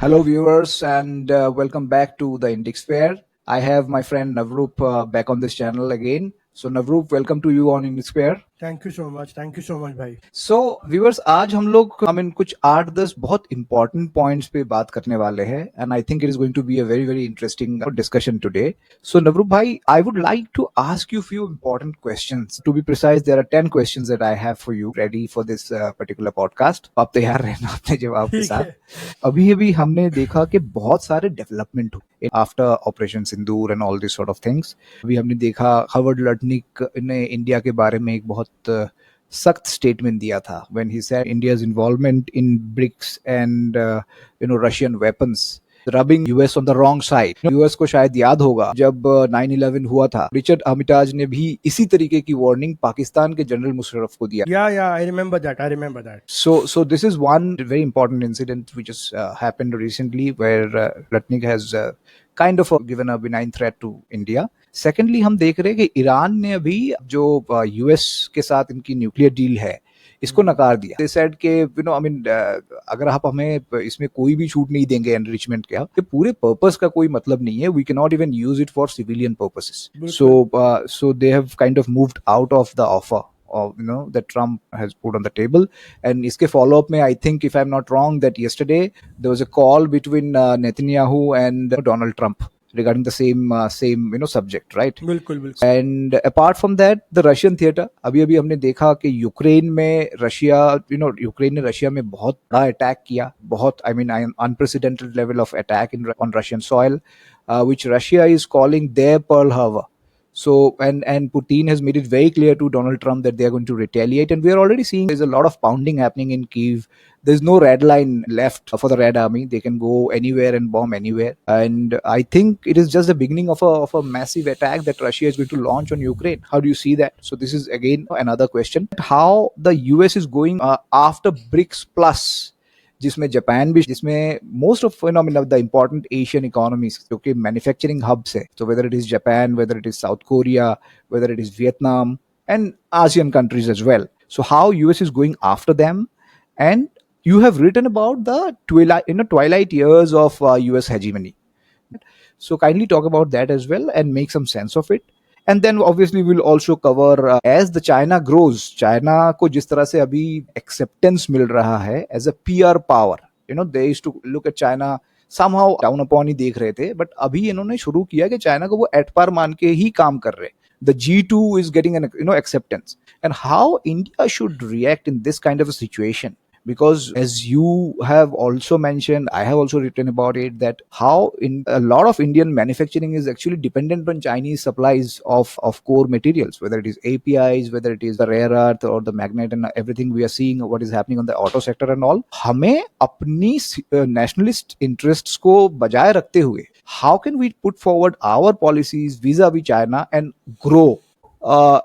Hello, viewers, and welcome back to the Index Fair. I have my friend Navroop back on this channel again. So, Navroop, welcome to you on Index Fair. Thank you so much भाई. So viewers, आज हम लोग कुछ 8-10 बहुत important points पे बात करने वाले हैं and I think it is going to be a very very interesting discussion today. So Navroop भाई, I would like to ask you few important questions. To be precise, there are 10 questions that I have for you ready for this particular podcast. आप तैयार रहना अपने जवाब के ठीक साथ. है. अभी अभी हमने देखा कि बहुत सारे डेवलपमेंट हुए after operation Sindoor and all this sort of things. अभी हमने देखा हार्वर्ड लटनिक ने इंडिया के बारे में एक बहुत सख्त स्टेटमेंट दिया था when he said India's involvement in BRICS and Russian weapons rubbing US on the wrong side. US को शायद याद होगा जब 9/11 हुआ था, रिचर्ड आर्मिटाज ने भी इसी तरीके की वार्निंग पाकिस्तान के जनरल मुशर्रफ को दिया. Yeah, I remember that. So this is one very important incident which has happened recently, where Lutnick has kind of given a benign threat to India. Secondly, हम देख रहे हैं कि ईरान ने अभी जो यूएस के साथ इनकी न्यूक्लियर डील है इसको नकार दिया. They said कि अगर आप हमें इसमें कोई भी छूट नहीं देंगे एनरिचमेंट का, ये पूरे पर्पस का कोई मतलब नहीं है. We cannot even use it for civilian purposes. So they have kind of moved out of the offer that Trump has put on the table. And iske follow up mein, I think, if I'm not wrong, that yesterday there was a call between Netanyahu and Donald Trump regarding the same subject, right? बिल्कुल. And apart from that, the Russian theater, अभी हमने देखा कि Ukraine में Ukraine ने Russia में बहुत बड़ा अटैक किया, बहुत unprecedented level of attack on Russian soil, which Russia is calling their Pearl Harbor. So and Putin has made it very clear to Donald Trump that they are going to retaliate, and we are already seeing there's a lot of pounding happening in Kyiv. There's no red line left for the Red Army. They can go anywhere and bomb anywhere, and I think it is just the beginning of a massive attack that Russia is going to launch on Ukraine. How do you see that? So this is again another question: how the US is going after BRICS Plus, जिसमें Japan भी, जिसमें most of the important Asian economies जो कि manufacturing hubs है, so whether it is Japan, whether it is South Korea, whether it is Vietnam and ASEAN countries as well. So how US is going after them, and you have written about the twilight years of US hegemony. So kindly talk about that as well and make some sense of it. And then obviously we'll also cover as the China grows, China को जिस तरह से अभी acceptance मिल रहा है as a PR power. They used to look at China somehow down upon ही देख रहे थे, but अभी इन्होंने शुरू किया कि चाइना को वो at par मान के ही काम कर रहे. The G2 is getting an acceptance. And how India should react in this kind of a situation, because as you have also mentioned, I have also written about it, that how in a lot of Indian manufacturing is actually dependent on Chinese supplies of core materials, whether it is APIs, whether it is the rare earth or the magnet and everything we are seeing what is happening on the auto sector and all. हमें अपनी nationalist interests को बजाय रखते हुए, how can we put forward our policies vis-a-vis China and grow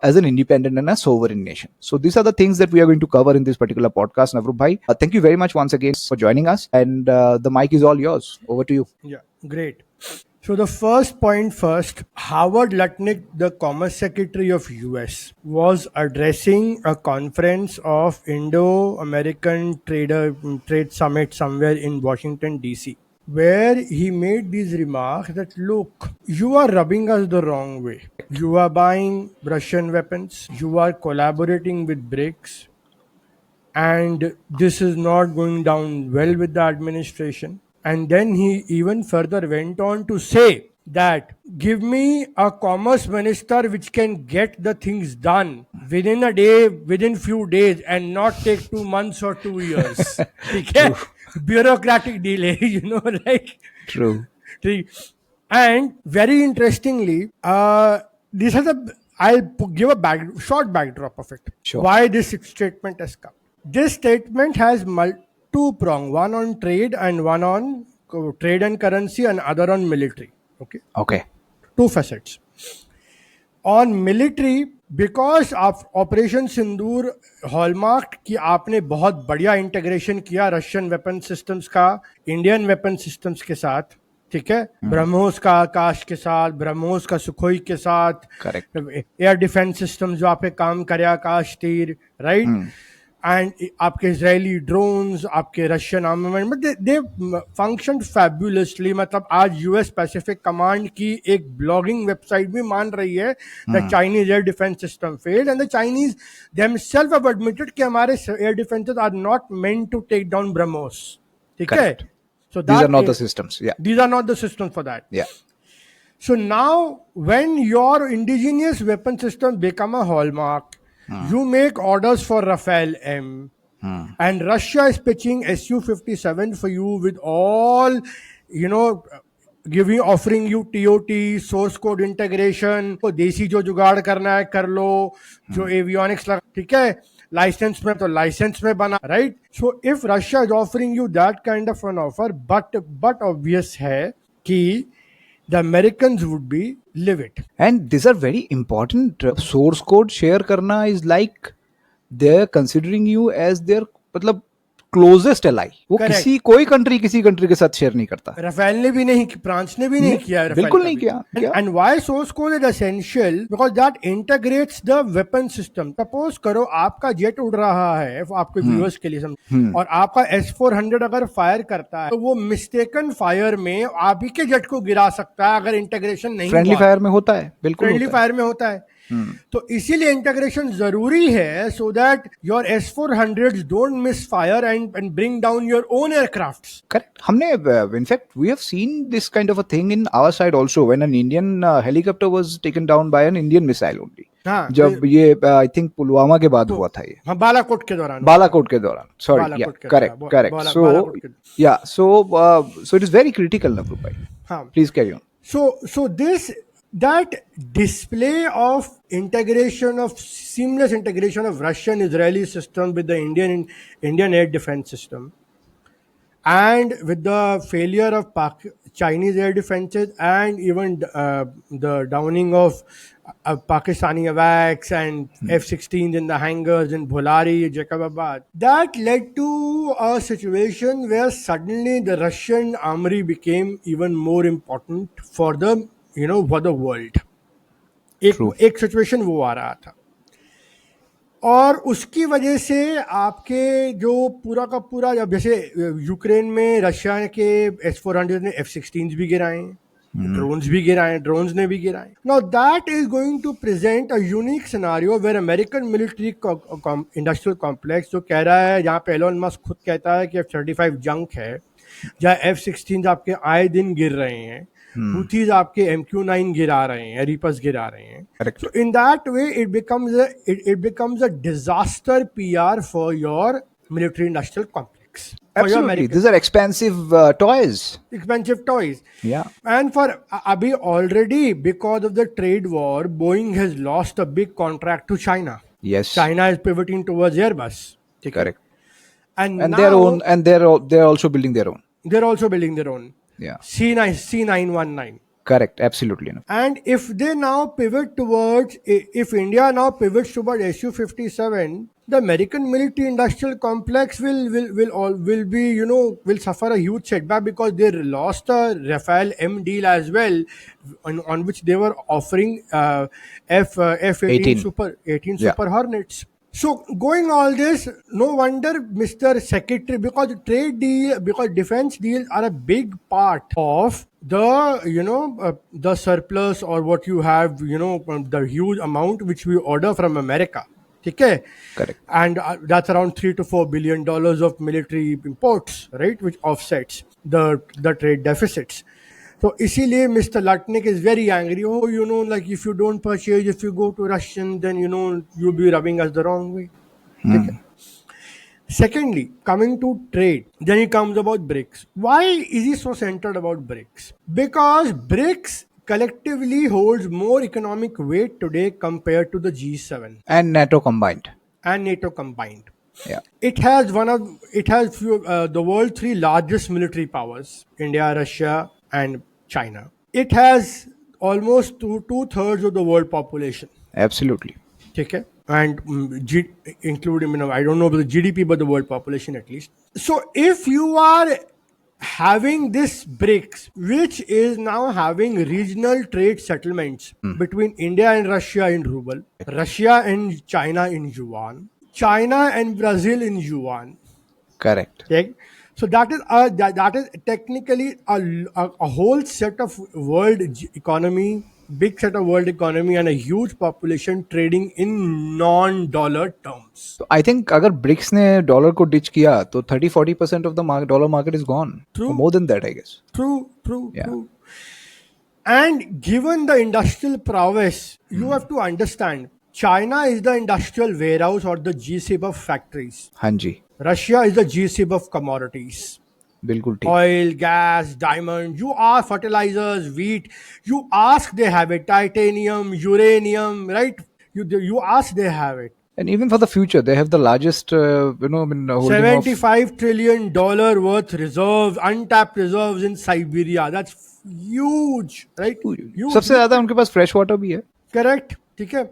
as an independent and a sovereign nation? So these are the things that we are going to cover in this particular podcast. Navroop bhai, thank you very much once again for joining us, and the mic is all yours. Over to you. Yeah, great. So the first point first, Howard Lutnick, the Commerce Secretary of US, was addressing a conference of Indo-American Trade Summit somewhere in Washington DC, where he made these remarks that, look, you are rubbing us the wrong way. You are buying Russian weapons, you are collaborating with BRICS, and this is not going down well with the administration. And then he even further went on to say that give me a commerce minister which can get the things done within a day, within few days, and not take 2 months or 2 years. Okay? Bureaucratic delay, like. True. And very interestingly, this has I'll give a short backdrop of it. Sure. Why this statement has come. This statement has two prong, one on trade and one on trade and currency, and other on military. Okay. Two facets. On military, because of operation Sindoor hallmark कि आपने बहुत बढ़िया integration किया Russian weapon systems का Indian weapon systems के साथ, ठीक है, ब्रह्मोस का आकाश के साथ, ब्रह्मोस का सुखोई के साथ, करेक्ट, एयर डिफेंस सिस्टम जो आप पे काम करे, आकाश तीर, राइट. and आपके Israeli drones, आपके Russian armament, but they functioned fabulously. मतलब आज US Pacific Command की एक blogging website भी मान रही है the Chinese air defense system failed, and the Chinese themselves have admitted कि हमारे air defenses are not meant to take down BrahMos. ठीक है? Correct. So These that are not the systems. Yeah. these are not the systems for that. Yeah. So now, when your indigenous weapon systems become a hallmark, you make orders for Rafale M, and Russia is pitching Su-57 for you with all, you know, offering you TOT, source code integration, तो देसी जो जुगाड़ करना है कर लो, जो avionics लगा, ठीक है, license में तो license में बना, right? So if Russia is offering you that kind of an offer, but obvious है कि the Americans would be livid. And these are very important. Source code share karna is like they're considering you as their मतलब closest ally. वो Correct. किसी कोई country किसी country के साथ share नहीं करता. Rafael ने भी नहीं, फ्रांस ने भी नहीं किया है, बिल्कुल नहीं किया. And why source code is essential? Because that integrates the weapon system. Suppose करो आपका जेट उड़ रहा है, आपके व्यूअर्स के लिए और आपका S-400 अगर फायर करता है तो वो मिस्टेकन फायर में आप ही के जेट को गिरा सकता है अगर इंटीग्रेशन नहीं फ्रेंडली फायर में होता है, बिल्कुल फ्रेंडली फायर में होता है. तो इसीलिए इंटीग्रेशन जरूरी है so that your S-400s don't misfire and bring down your own aircrafts. Correct. हमने in fact we have seen this kind of a thing in our side also when an Indian helicopter was taken down by an Indian missile only. हाँ, जब ये I think Pulwama के बाद हुआ था ये. हाँ, बालाकोट के दौरान. बालाकोट के दौरान. Sorry. Yeah. Correct. So yeah. So it is very critical, Navrup bhai. हाँ. Please carry on. So that display of seamless integration of Russian Israeli system with the Indian air defense system, and with the failure of Chinese air defenses, and even the downing of Pakistani AWACS and F-16s in the hangars in Bholari, Jacobabad, that led to a situation where suddenly the Russian armory became even more important for the for the world. एक situation वो आ रहा था और उसकी वजह से आपके जो पूरा का पूरा, जब जैसे यूक्रेन में रशिया के S-400 ने F-16s भी गिराए, ड्रोन्स भी गिराए, ड्रोन्स ने भी गिराए. Now that is going to present a unique scenario where American military industrial complex जो कह रहा है, जहाँ पे एलोन मस्क खुद कहता है कि F-35 जंक है, जहाँ F-16 आपके आए दिन गिर रहे हैं, Houthis आपके MQ-9 गिरा रहे हैं, Reapers गिरा रहे हैं. So in that way it becomes a disaster PR for your military industrial complex. Absolutely, these are expensive toys. Expensive toys. Yeah. And for abhi already, because of the trade war, Boeing has lost a big contract to China. Yes. China is pivoting towards Airbus. Correct. And now, their own, and they're also building their own. They're also building their own. Yeah. C919. Correct, absolutely. And if they now pivot towards, if India now pivots towards Su-57, the American military-industrial complex will suffer a huge setback because they lost a Rafale M deal as well, on which they were offering F-18 Super Hornets. So going all this, no wonder Mr. Secretary, because defense deals are a big part of the the surplus or what you have, the huge amount which we order from America. Okay? Correct. And that's around $3 to $4 billion of military imports, right, which offsets the trade deficits. So इसीलिए Mr. Lutnick is very angry. Oh, like if you don't purchase, if you go to Russian, then you'll be rubbing us the wrong way. Okay. Secondly, coming to trade, then he comes about BRICS. Why is he so centered about BRICS? Because BRICS collectively holds more economic weight today compared to the G7 and NATO combined. Yeah. It has the world's three largest military powers: India, Russia, and China. It has almost two-thirds of the world population. Absolutely. Okay. And including, I don't know about the GDP, but the world population at least. So if you are having this BRICS, which is now having regional trade settlements between India and Russia in ruble, Russia and China in yuan, China and Brazil in yuan. Correct. Okay? So that is technically a whole set of economy, big set of world economy, and a huge population trading in non-dollar terms. तो I think अगर BRICS ने dollar को ditch किया तो 30-40% of the dollar market is gone, True. More than that I guess. True. Yeah. And given the industrial prowess, you have to understand China is the industrial warehouse or the GSIB of factories. हाँ जी, Russia is the GSIB of commodities. बिल्कुल ठीक. Oil, gas, diamond, you ask fertilizers, wheat, you ask they have it, titanium, uranium, right? You ask they have it. And even for the future, they have the largest, holding of. $75 trillion worth reserves, untapped reserves in Siberia. That's huge, right? Huge. सबसे ज्यादा उनके पास fresh water भी है. Correct, ठीक है.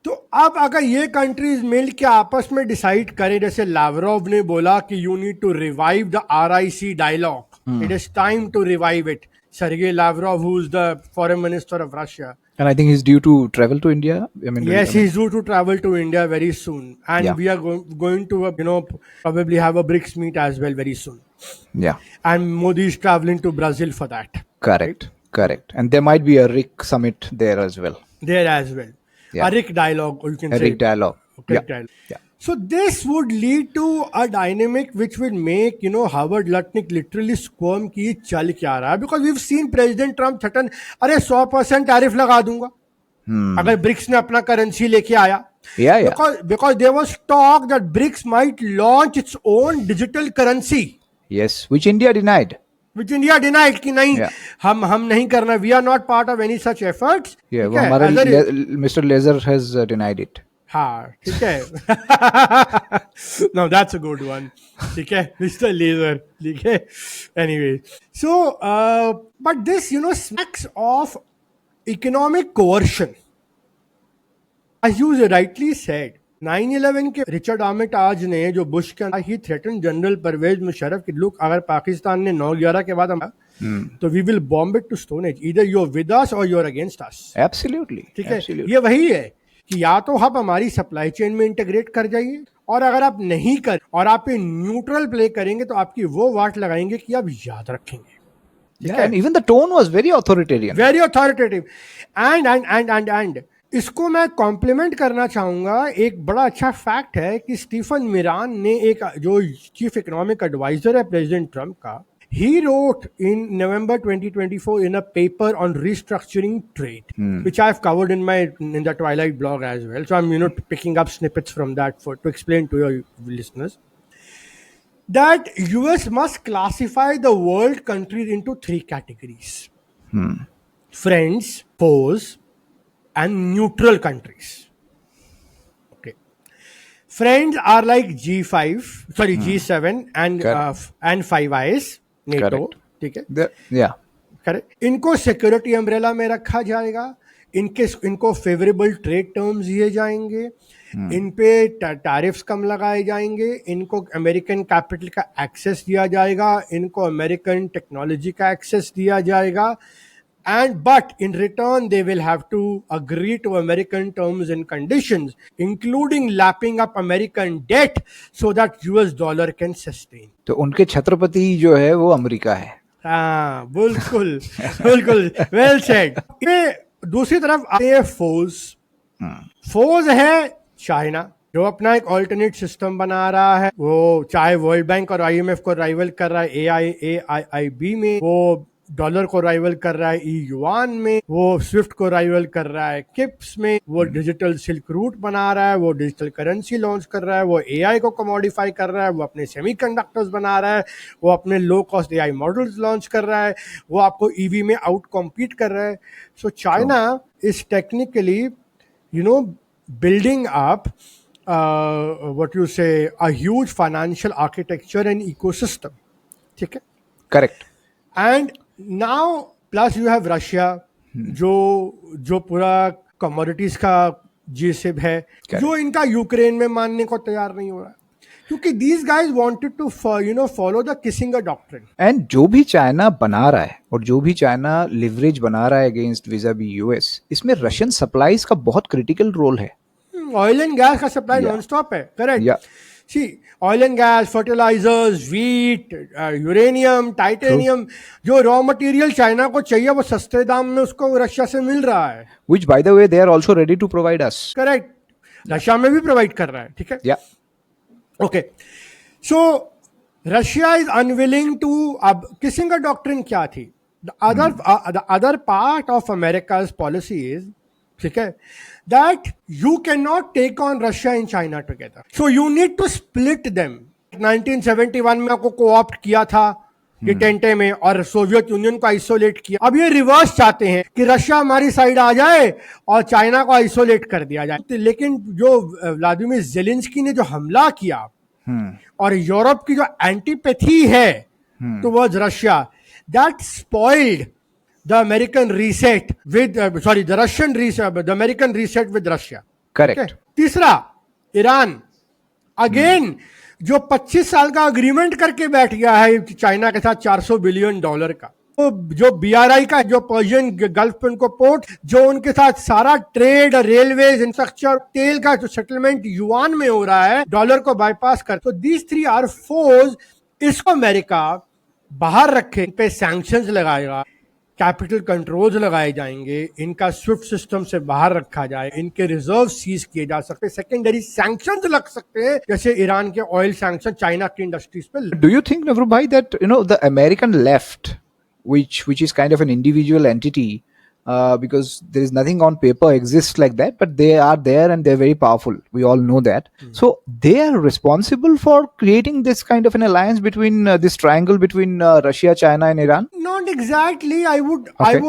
तो अब अगर ये कंट्रीज मिल के आपस में डिसाइड करें, जैसे लावरोव ने बोला कि you need to revive the RIC dialogue, it is time to revive it. Sergey Lavrov, who's the foreign minister of Russia. And I think he's due to travel to India. Yes, he's due to travel to India very soon. And Yeah. we are going to, probably have a BRICS meet as well very soon. Yeah, And Modi is traveling to Brazil for that. correct. And there might be a RIC summit there as well. There as well. Yeah. A RIC dialogue, or you can A say. RIC dialogue. RIC Yeah. dialogue. Yeah. So this would lead to a dynamic which will make, Howard Lutnick literally squirm कि चल क्या रहा है, because we've seen President Trump threaten, अरे 100% tariff लगा दूंगा अगर BRICS ने अपना करेंसी लेके आया. Yeah. Because there was talk that BRICS might launch its own digital currency, Yes, which India denied. which India denied कि नहीं, Yeah. हम नहीं करना, we are not part of any such efforts. Yeah, ठीक वो है? हमारा Other- Mr. Laser has denied it. हाँ, ठीक है. No, that's a good one. ठीक है, Mr. Laser. ठीक है. Anyway, so but this smacks of economic coercion. As you rightly said, 9/11 के रिचर्ड आर्मिटाज ने जो बुश के ही थ्रेटन जनरल परवेज मुशर्रफ की, लुक अगर पाकिस्तान ने 9/11 के बाद हम तो we will bomb it to stone age, either you are with us और you are against us. Absolutely. ठीक है. Absolutely. ये वही है कि या तो आप हमारी सप्लाई चेन में इंटीग्रेट कर जाइए, और अगर आप नहीं कर और आप ये न्यूट्रल प्ले करेंगे तो आपकी वो वाट लगाएंगे कि आप याद रखेंगे. Yeah, and even the tone was very authoritarian. Very authoritative. And इसको मैं कॉम्प्लीमेंट करना चाहूंगा. एक बड़ा अच्छा फैक्ट है कि स्टीफन मिरान ने, एक जो चीफ इकोनॉमिक एडवाइजर है प्रेसिडेंट ट्रम्प का, he wrote in November 2024 in a paper on restructuring trade, which I've covered in the Twilight blog as well. So I'm picking up snippets from that to explain to your listeners that US must classify the world countries into 3 categories: friends, foes, and neutral countries. Okay, friends are like G7 and Five Eyes, NATO. Correct. ठीक है. Yeah. Correct. इनको security umbrella में रखा जाएगा, इनको favourable trade terms दिए जाएंगे, इन पे टैरिफ्स कम लगाए जाएंगे, इनको अमेरिकन कैपिटल का एक्सेस दिया जाएगा, इनको अमेरिकन टेक्नोलॉजी का एक्सेस दिया जाएगा, but in return they will have to agree to American terms and conditions, including lapping up American debt so that US dollar can sustain. तो उनके छत्रपति जो है वो अमेरिका है. हाँ, बिल्कुल. Well said. दूसरी तरफ आते हैं फोज है चाइना, जो अपना एक ऑल्टरनेट सिस्टम बना रहा है. वो चाहे वर्ल्ड बैंक और IMF को राइवल कर रहा है AIIB में, वो डॉलर को राइवल कर रहा है युआन में, वो स्विफ्ट को राइवल कर रहा है किप्स में, वो डिजिटल सिल्क रूट बना रहा है, वो डिजिटल करेंसी लॉन्च कर रहा है, वो AI को कमोडिफाई कर रहा है, वो अपने सेमीकंडक्टर्स बना रहा है, वो अपने low cost AI models launch कर रहा है, वो आपको EV में आउट कॉम्पीट कर रहा है. So China is technically building up what you say a huge financial architecture and ecosystem. ठीक है. Correct. And now plus you have Russia, जो पूरा commodities का GSIB है, जो इनका यूक्रेन में मानने को तैयार नहीं हो रहा, क्योंकि these guys wanted to follow the Kissinger doctrine. And जो भी चाइना बना रहा है और जो भी चाइना लिवरेज बना रहा है अगेंस्ट विजाबी US, इसमें रशियन सप्लाईज का बहुत क्रिटिकल रोल है. ऑयल एंड गैस का सप्लाई Yeah. नॉन स्टॉप है, correct. Yeah. See oil and gas, fertilisers, wheat, uranium, titanium, जो रॉ मटेरियल चाइना को चाहिए वो सस्ते दाम में उसको रशिया से मिल रहा है. Which, by the way, they are also ready to provide us. Correct, Russia में भी प्रोवाइड कर रहा है. ठीक है. Yeah. Okay, so Russia is unwilling to. अब किसिंगर डॉक्ट्रिन क्या थी? The other part of America's policy is, ठीक है, that you can not take on Russia and China together, so you need to split them. 1971 में आपको co-opt किया था ये टेंटे में, और सोवियत यूनियन को आइसोलेट किया. अब ये रिवर्स चाहते हैं कि रशिया हमारी साइड आ जाए और चाइना को आइसोलेट कर दिया जाए. लेकिन जो व्लादिमीर जेलेंस्की ने जो हमला किया और यूरोप की जो एंटीपैथी है towards Russia, that spoiled the American reset with the Russian reset, the American reset with Russia. Correct. तीसरा, ईरान अगेन जो 25 साल का अग्रीमेंट करके बैठ गया है चाइना के साथ $400 बिलियन का. तो जो BRI का, जो पर्शियन गल्फ पे उनको पोर्ट, जो उनके साथ सारा ट्रेड, रेलवेज, इंफ्रास्ट्रक्चर, तेल का जो सेटलमेंट युआन में हो रहा है, डॉलर को बाईपास कर. तो दीज 3 आर फोर्स. इसको अमेरिका बाहर रखे, इन पे सैंक्शंस लगाएगा, कैपिटल कंट्रोल्स लगाए जाएंगे, इनका स्विफ्ट सिस्टम से बाहर रखा जाए, इनके रिजर्व सीज किए जा सकते हैं, सेकेंडरी सैंक्शंस लग सकते हैं, जैसे ईरान के ऑयल सैंक्शन चाइना की इंडस्ट्रीज पे. Do you think, Navru bhai, that the American left, which is kind of an individual entity, because there is nothing on paper exists like that, but they are there and they're very powerful. We all know that. So they are responsible for creating this kind of an alliance between this triangle between Russia, China, and Iran. Not exactly. I Okay.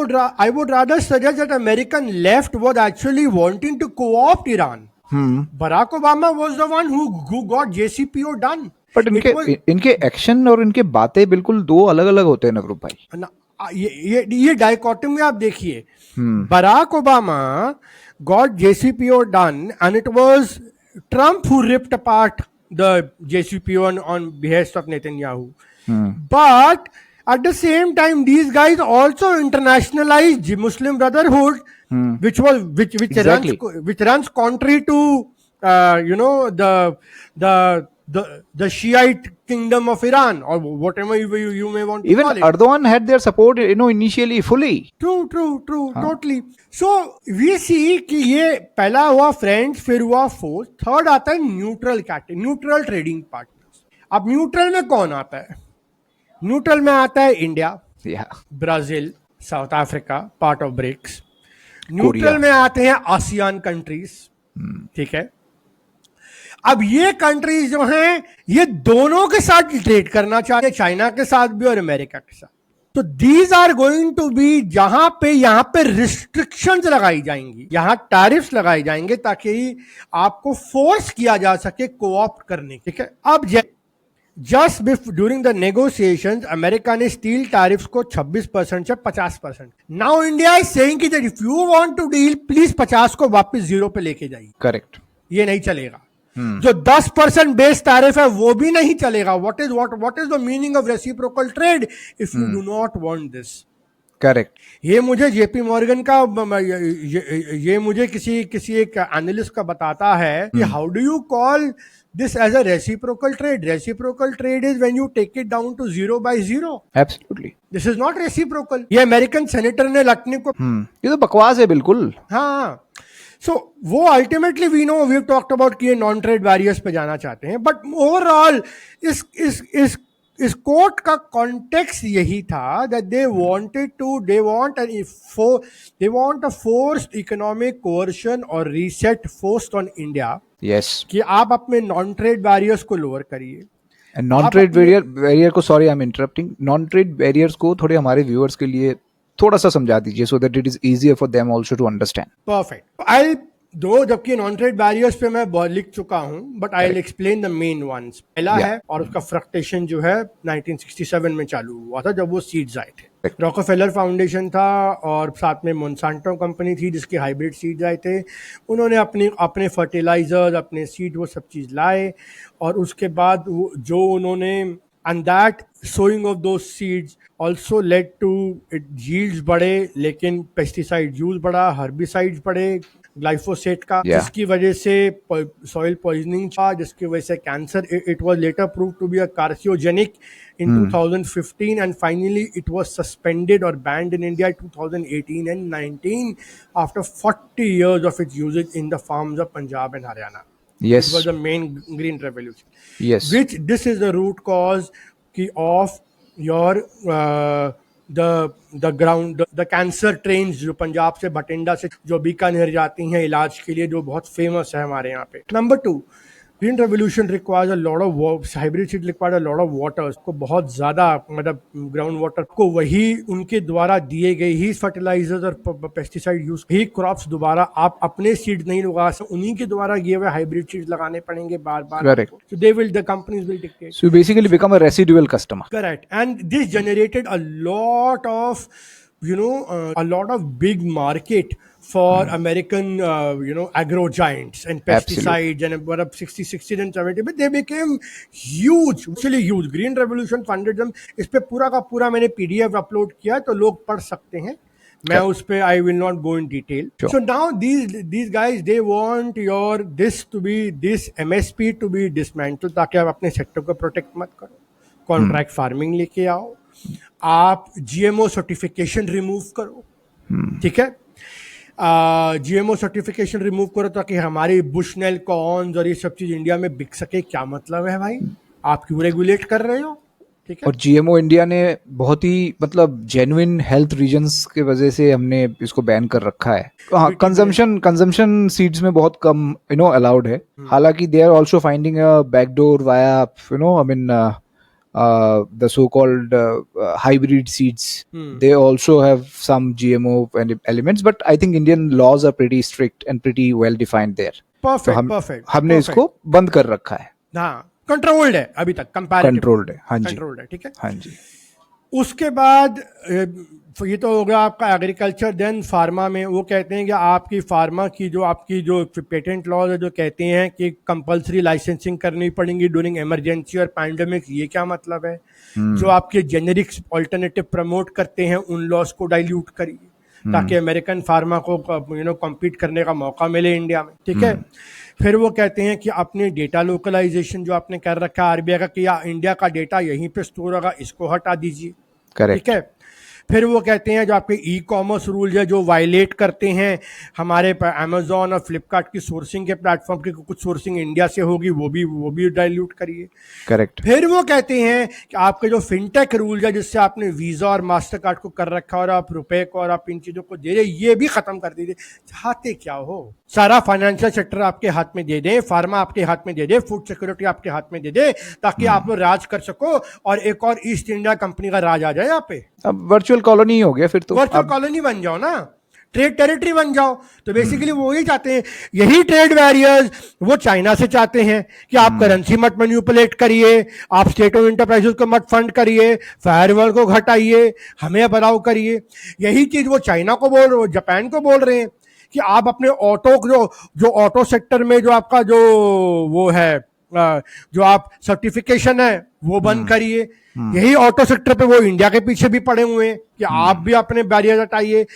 would rather suggest that American left was actually wanting to co-opt Iran. Barack Obama was the one who got JCPO done. But इनके action और इनके बातें बिल्कुल दो अलग अलग होते हैं नवरूप भाई. ये डाइकोटमी आप देखिए. Barack Obama got JCPO done and it was Trump who ripped apart the JCPO on behest of Netanyahu. But at the same time these guys also internationalized Muslim Brotherhood, which Exactly. runs contrary to the Shiite kingdom of Iran, or whatever you may want to Even call it. Erdogan had their support initially fully. True, totally. So we see कि ये पहला हुआ friends, फिर हुआ force, third आता है neutral neutral trading partners. अब neutral में कौन आता है? न्यूट्रल में आता है India, Brazil, south Africa, part of BRICS. Neutral में आते हैं आसियान कंट्रीज. ठीक है. अब ये कंट्रीज जो हैं ये दोनों के साथ ट्रेड करना चाहते हैं, चाइना के साथ भी और अमेरिका के साथ. तो these are going to be जहां पे यहाँ पे रिस्ट्रिक्शंस लगाई जाएंगी, यहाँ टैरिफ्स लगाए जाएंगे ताकि आपको फोर्स किया जा सके कोऑप्ट करने. ठीक है. अब just during the negotiations America ने स्टील टैरिफ्स को 26% से 50%. नाउ इंडिया इज सेइंग कि if you want to deal please 50 को वापस 0 पे लेके जाइए. करेक्ट. ये नहीं चलेगा. जो 10% बेस टैरिफ है वो भी नहीं चलेगा. What is the meaning of reciprocal trade if you do not want this. Correct. ये मुझे JP मॉर्गन का ये मुझे किसी एक एनालिस्ट का बताता है कि how do you call this as a reciprocal trade? Reciprocal trade is when you take it down to 0 by 0. Absolutely. This is not reciprocal. ये अमेरिकन सेनेटर ने लटने को ये तो बकवास है बिल्कुल. हाँ. सो वो ultimately we know, we talked about कि ये नॉन ट्रेड बैरियर्स पे जाना चाहते हैं, बट ओवरऑल इस कोर्ट का कॉन्टेक्स्ट यही था that they want a forced economic coercion or reset forced on India. Yes. कि आप अपने नॉन ट्रेड बैरियर्स को लोअर करिए. नॉन ट्रेड बैरियर को, sorry I am interrupting, non trade barriers को थोड़े हमारे व्यूअर्स के लिए थोड़ा सा समझा दीजिए so that it is easier for them also to understand. Perfect. I दो जबकि नॉन ट्रेड बैरियर्स पे मैं बहुत लिख चुका हूं, but I will explain the main ones. पहला है, और उसका फ्रक्टेशन जो है 1967 में चालू हुआ था जब वो सीड्स आए थे. रॉकफेलर फाउंडेशन था और साथ में मोनसांटो कंपनी थी जिसके हाइब्रिड सीड्स आए थे. उन्होंने अपने फर्टिलाइजर्स, अपने सीड, वो सब चीज़ लाए, और उसके बाद जो उन्होंने and that sowing of those seeds also led to it yields बढ़े, लेकिन pesticide use बढ़ा, herbicides बढ़े, ग्लाइफोसेट का, Yeah. जिसकी वजह से सॉइल पॉइजनिंग था, जिसकी वजह से cancer, it was later prove to be a carcinogenic in 2015 and finally it was suspended or banned in India in 2018 and 19 after 40 years of its usage in the farms of Punjab and Haryana. Yes. It was the main green revolution. Yes. Which this is the root cause of your the ground the cancer trains जो पंजाब से बठिंडा से जो बीकानेर जाती हैं इलाज के लिए, जो बहुत फेमस है हमारे यहाँ पे. Number 2, green revolution requires a lot of hybrid seed requires a lot of water. को बहुत ज्यादा मतलब ग्राउंड वाटर को वही उनके द्वारा दिए गए ही फर्टिलाइजर्स और पेस्टिसाइड यूज ही क्रॉप्स दोबारा आप अपने सीड नहीं लगा सकते, उन्हीं के द्वारा दिए हुए हाइब्रिड सीड लगाने पड़ेंगे बार बार. Correct. So they will, the companies will dictate. So you basically become a residual customer. Correct. And this generated a lot of, a lot of big market for American, agro giants and pesticides. And about 60, 60 and 70, but they became huge, actually huge. Green Revolution funded them. इस पे पूरा का पूरा मैंने PDF upload किया है, तो लोग पढ़ सकते हैं. मैं उस पे I will not go in detail. Sure. So now these guys, they want this MSP to be dismantled ताकि आप अपने सेक्टर को प्रोटेक्ट मत करो. कॉन्ट्रैक्ट फार्मिंग लेके आओ, आप GMO सर्टिफिकेशन रिमूव करो. ठीक है, GMO सर्टिफिकेशन रिमूव करो ताकि हमारी बुशनेल कॉर्न्स और ये सब चीज इंडिया में बिक सके. क्या मतलब है भाई, आप क्यों रेगुलेट कर रहे हो? ठीक है. और GMO इंडिया ने बहुत ही मतलब जेन्युइन हेल्थ रीजंस के वजह से हमने इसको बैन कर रखा है. हाँ, कंजम्पशन सीड्स में बहुत कम अलाउड है. हालांकि they are also finding a backdoor via I mean the so-called hybrid seeds. They also have some GMO elements, but I think Indian laws are pretty strict and pretty well defined there. Perfect. हमने इसको बंद कर रखा है. हाँ, controlled है अभी तक, कंपैरेटिव कंट्रोल्ड है. हाँ जी, कंट्रोल्ड है. ठीक है. हाँ जी. उसके बाद ये तो हो गया आपका एग्रीकल्चर. देन फार्मा में वो कहते हैं कि आपकी फार्मा की जो पेटेंट लॉज है जो कहते हैं कि कंपलसरी लाइसेंसिंग करनी पड़ेगी ड्यूरिंग इमरजेंसी और पैंडेमिक. ये क्या मतलब है? जो आपके जेनेरिक्स ऑल्टरनेटिव प्रमोट करते हैं उन लॉज को डाइल्यूट करिए ताकि अमेरिकन फार्मा को कॉम्पीट करने का मौका मिले इंडिया में. ठीक है. फिर वो कहते हैं कि अपने डेटा लोकलाइजेशन जो आपने कर रखा है RBI का कि इंडिया का डेटा यहीं पे स्टोर होगा, इसको हटा दीजिए. करेक्ट. ठीक है. फिर वो कहते हैं जो आपके ई-कॉमर्स रूल है जो वायलेट करते हैं हमारे अमेजोन और फ्लिपकार्ट की सोर्सिंग के प्लेटफॉर्म की, कुछ सोर्सिंग इंडिया से होगी वो भी डाइल्यूट करिए. करेक्ट. फिर वो कहते हैं कि आपके जो फिनटेक रूल है जिससे आपने वीजा और मास्टर कार्ड को कर रखा और आप रुपए को और आप इन चीजों को दे रहे, ये भी खत्म कर दीजिए. चाहते क्या हो? सारा फाइनेंशियल सेक्टर आपके हाथ में दे दे, फार्मा आपके हाथ में दे दे, फूड सिक्योरिटी आपके हाथ में दे दे ताकि आप लोग राज कर सको और एक और ईस्ट इंडिया कंपनी का राज आ जाए यहाँ पे. अब वर्चुअल कॉलोनी हो गया फिर तो. वर्चुअल कॉलोनी बन जाओ ना, ट्रेड टेरिटरी बन जाओ. तो बेसिकली वो ही चाहते हैं, यही ट्रेड बैरियर्स वो चाइना से चाहते हैं कि आप करेंसी मत मैनिपुलेट करिए, आप स्टेट ऑफ इंटरप्राइजेस को मत फंड करिए, फायरवॉल को घटाइए, हमें बदलाव करिए. यही चीज वो चाइना को बोल रहे, जापान को बोल रहे हैं कि आप अपने ऑटो जो ऑटो सेक्टर में जो आपका जो वो है जो आप सर्टिफिकेशन है वो बंद करिए. यही ऑटो सेक्टर पे वो इंडिया के पीछे भी पड़े हुए हैं कि आप भी अपने बैरियर हटाइए.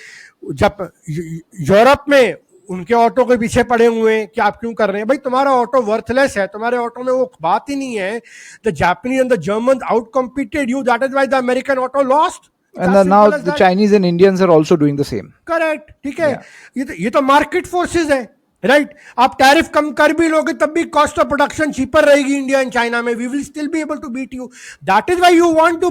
जब यूरोप में उनके ऑटो के पीछे पड़े हुए हैं कि आप क्यों कर रहे हैं? भाई तुम्हारा ऑटो वर्थलेस है, तुम्हारे ऑटो में वो बात ही नहीं है. The Japanese and the German out competed you, that is why the American auto lost. And now the Chinese and Indians are also doing the same. Correct. ठीक है. ये तो मार्केट फोर्सेस है. राइट. आप टैरिफ कम कर भी लोगे तब भी कॉस्ट ऑफ प्रोडक्शन चीपर रहेगी इंडिया एंड चाइना में. We will still be able to beat you. That is why you want to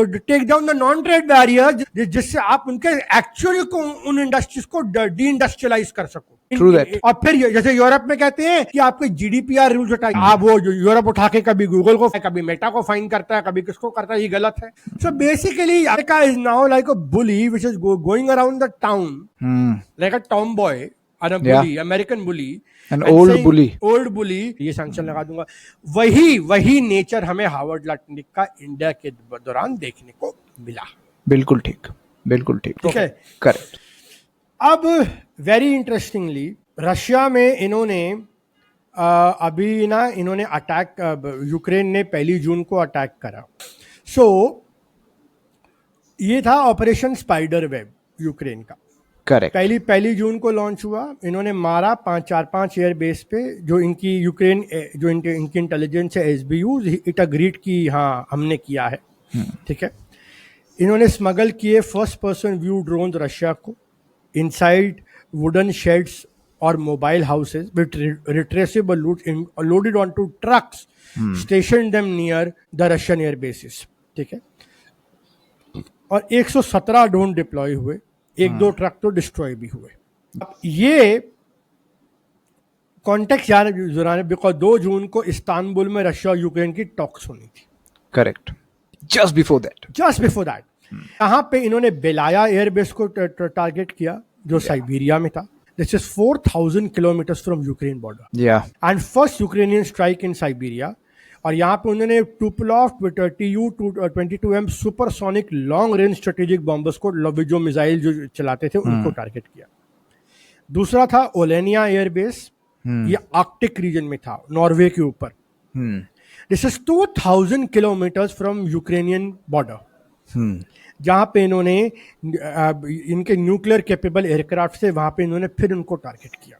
take down the non trade barrier जिससे आप उनके एक्चुअली को उन इंडस्ट्रीज को डी इंडस्ट्रियलाइज कर सको. True that. और फिर जैसे यूरोप में कहते हैं कि आपके GDPR रूल्स हटाइए. आप वो यूरोप उठा के कभी गूगल को कभी मेटा को फाइन करता है, कभी किसको करता है, ये गलत है. So basically America is now like a bully which is going around the town like a tomboy or a bully, American bully, An old bully. ये सैंक्शन लगा दूंगा. वही नेचर हमें हार्वर्ड लटनिक का इंडिया के दौरान देखने को मिला. बिल्कुल ठीक. ठीक है. करेक्ट. अब वेरी इंटरेस्टिंगली रशिया में इन्होंने अटैक, यूक्रेन ने 1 जून को अटैक करा. सो ये था ऑपरेशन स्पाइडर वेब यूक्रेन का. करेक्ट। पहली जून को लॉन्च हुआ, इन्होंने मारा 5 एयरबेस पे, जो इनकी यूक्रेन जो इनकी इंटेलिजेंस है एसबीयू, इट अग्रीड कि हाँ हमने किया है, ठीक है। इन्होंने स्मगल किए first person view drone Russia को इनसाइड वुडन शेड्स और mobile houses with retractable loaded on to trucks station them near the Russian air bases, ठीक है। और 117 ड्रोन डिप्लॉय हुए, एक दो ट्रक तो डिस्ट्रॉय भी हुए। अब ये कॉन्टेक्स्ट यार जुराने, बिकॉज 2 जून को इस्तांबुल में रशिया और यूक्रेन की टॉक्स होनी थी। करेक्ट। जस्ट बिफोर दैट यहाँ पे इन्होंने बेलाया एयरबेस को टारगेट किया, जो साइबेरिया में था। This is 4000 kilometres from Ukraine border, and first Ukrainian strike in Siberia. और यहाँ पे उन्होंने टुपलोव Tu-22M supersonic long range strategic bombers को, जो मिसाइल जो चलाते थे उनको टारगेट किया। दूसरा था ओलेनिया एयरबेस, ये आर्कटिक रीजन में था, नॉर्वे के ऊपर। This is 2000 kilometres from Ukrainian border, जहां पे इन्होंने इनके न्यूक्लियर कैपेबल एयरक्राफ्ट से वहां पे इन्होंने फिर उनको टारगेट किया।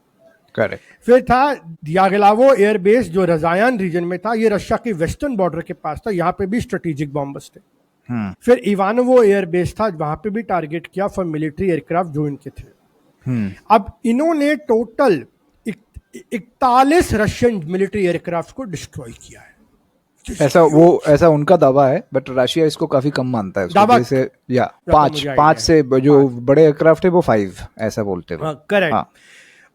करेक्ट। फिर था दियागलावो एयरबेस, जो रजायन रीजन में था, ये रशिया के वेस्टर्न बॉर्डर के पास था, यहाँ पे भी स्ट्रेटेजिक बॉम्बर्स थे। फिर इवानोवो एयरबेस था, वहां पे भी टारगेट किया फॉर मिलिट्री एयरक्राफ्ट जो इनके थे। अब इन्होंने टोटल 41 रशियन मिलिट्री एयरक्राफ्ट को डिस्ट्रॉय किया है। ऐसा उनका दावा है, बट रशिया इसको काफी कम मानता है। जैसे या पांच से जो बड़े एयरक्राफ्ट है वो 5 ऐसा बोलते हैं। करेक्ट।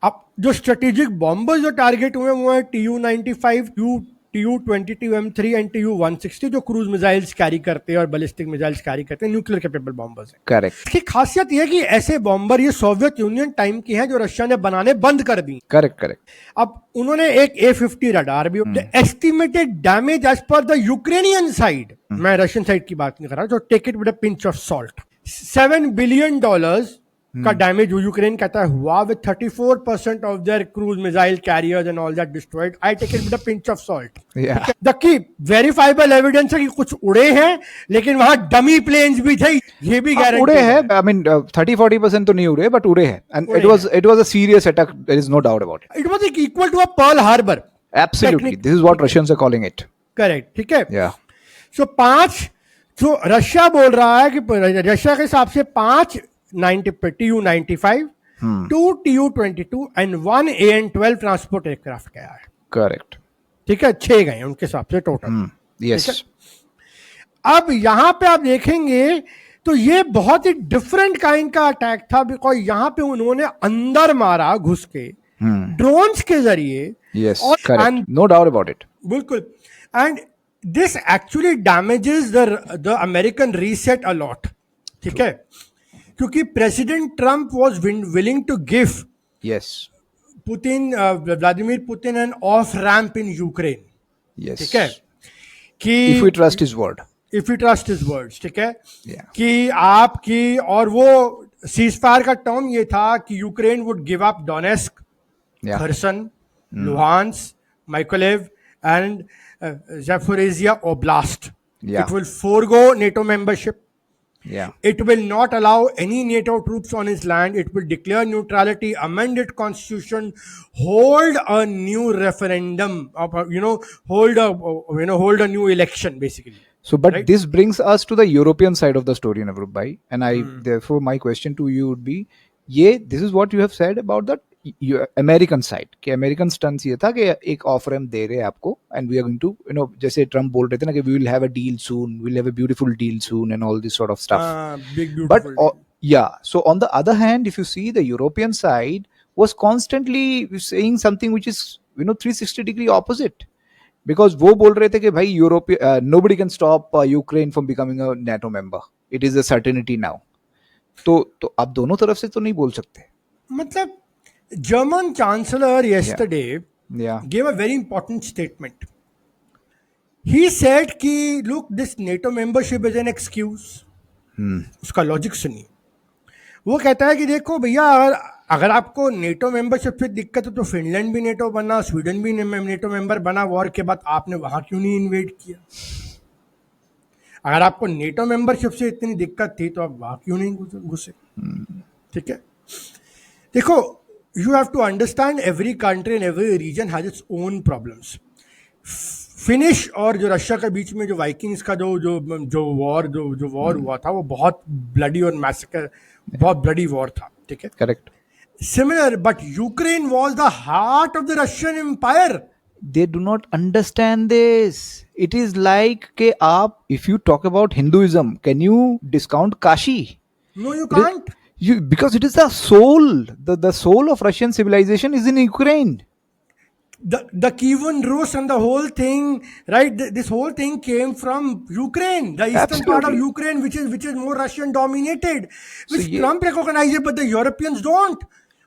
अब जो स्ट्रेटेजिक बॉम्बर्स जो टारगेट हुए वो है Tu-95, Tu-22M3 एंड Tu-160, जो क्रूज मिसाइल्स कैरी करते हैं और बैलिस्टिक मिसाइल्स कैरी करते हैं, न्यूक्लियर कैपेबल बॉम्बर्स हैं। करेक्ट। इसकी खासियत यह है कि ऐसे बॉम्बर ये सोवियत यूनियन टाइम की हैं, जो रशिया ने बनाने बंद कर दी। करेक्ट। अब उन्होंने एक A-50 रडार भी, estimated damage as per the Ukrainian side, मैं रशियन साइड की बात नहीं कर रहा, जो take it with a pinch of salt, $7 billion का डैमेज यूक्रेन कहता है हुआ, with 34% of their cruise missile carriers and all that destroyed. I take it with a pinch of salt. जबकि वेरीफाइबल एविडेंस है कि कुछ उड़े हैं, लेकिन वहां डमी प्लेन्स भी थे, ये भी गारंटी उड़े हैं। आई मीन 30-40% तो नहीं उड़े, बट उड़े हैं, and it was a serious attack, there is no doubt about it. It was equal to a Pearl Harbor. Absolutely, this is what Russians are calling it. Correct, ठीक है। या सो 5 जो Russia बोल रहा है कि रशिया के हिसाब से 5 Tu-95, 2 Tu-22 and 1 AN-12 transport aircraft गया है। करेक्ट, ठीक है, 6 गए हैं उनके हिसाब से टोटल। यस। अब यहां पे आप देखेंगे तो ये बहुत ही डिफरेंट काइंड का अटैक था, बिकॉज यहां पे उन्होंने अंदर मारा घुस के ड्रोन्स के जरिए। Yes, correct, no doubt about it. बिल्कुल। And this actually damages the American reset a lot, ठीक है, क्योंकि president Trump was willing to give Putin, Vladimir Putin, an off ramp in Ukraine. ठीक है, कि if we trust his words, ठीक है, कि आपकी, और वो सीजफायर का टर्म ये था कि Ukraine would give up Donetsk, Kherson, Luhansk, Mykolaiv and Zaporizhzhia oblast. It will forego NATO membership. It will not allow any NATO troops on its land. It will declare neutrality, amend its constitution, hold a new referendum, hold a new election, basically. So, but right? This brings us to the European side of the story, Navrup bhai, and therefore my question to you would be, this is what you have said about the American side, कि American स्टंस ये था कि एक offer हम दे रहे हैं आपको, and we are going to जैसे ट्रम्प बोल रहे थे ना कि we will have a deal soon, we will have a beautiful deal soon and all this sort of stuff. But so on the other hand, if you see, the European side was constantly saying something which is 360-degree opposite, because वो बोल रहे थे कि भाई nobody can stop Ukraine from becoming a NATO member, it is a certainty now. तो आप दोनों तरफ से तो नहीं बोल सकते. मतलब German Chancellor yesterday gave a very important statement. He said कि look, this NATO membership is an excuse. उसका लॉजिक सुनिए. वो कहता है कि देखो भैया, अगर आपको नेटो मेंबरशिप से दिक्कत है तो फिनलैंड भी नेटो बना, स्वीडन भी नेटो मेंबर बना, वॉर के बाद आपने वहां क्यों नहीं इन्वेड किया? अगर आपको नेटो मेंबरशिप से इतनी दिक्कत थी तो आप वहां क्यों नहीं घुसे? ठीक है. देखो, you have to understand every country and every region has its own problems. Finish और जो रशिया के बीच में जो वाइकिंग्स का जो वॉर हुआ था, वो बहुत ब्लडी और मैसेकर, बहुत ब्लडी वॉर था, ठीक है. Correct. Similar, but Ukraine was the heart of the Russian Empire. They do not understand this. It is like ke aap, if you talk about Hinduism, can you discount Kashi? No, you can't. Because it is the soul. The soul of Russian civilization is in Ukraine. The Kievan Rus and the whole thing, right? This whole thing came from Ukraine, the eastern part of Absolutely. Ukraine, which is more Russian dominated, which ye- Trump recognizes, but the Europeans don't.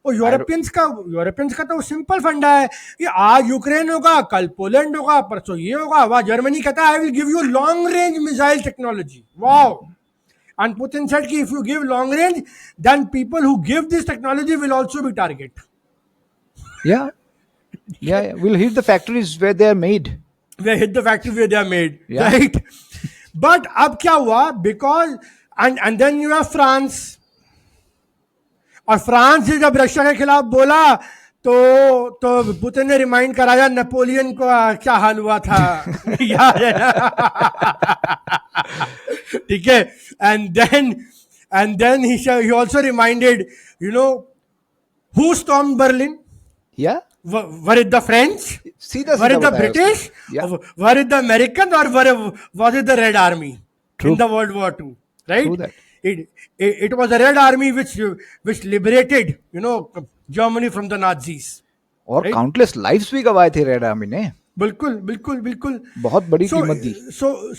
और Europeans का तो simple फंडा है कि आज Ukraine होगा, कल Poland होगा, परसों ये होगा, वहां जर्मनी कहता है I will give you long range missile technology. Wow. And Putin said कि if you give long range, then people who give this technology will also be target. Yeah. Yeah. We'll hit the factories where they are made. They hit the factory where they are made, Yeah. right? But अब क्या हुआ? Because and then you have France. और France ने जब Russia के खिलाफ बोला तो पुतिन ने रिमाइंड कराया नेपोलियन को क्या हाल हुआ था. याद है ना? ठीक है. And then he also reminded, you know, who stormed Berlin? Yeah. Were it the French? Were it the British? Yeah. Were it the Americans, or was it the Red Army? True. In the World War II? Right? True that. It was the Red Army which liberated, you know, Germany from the Nazis. और Right? Countless lives भी गवाए थे red army ने. बिल्कुल बिल्कुल बिल्कुल. बहुत बड़ी कीमत दी.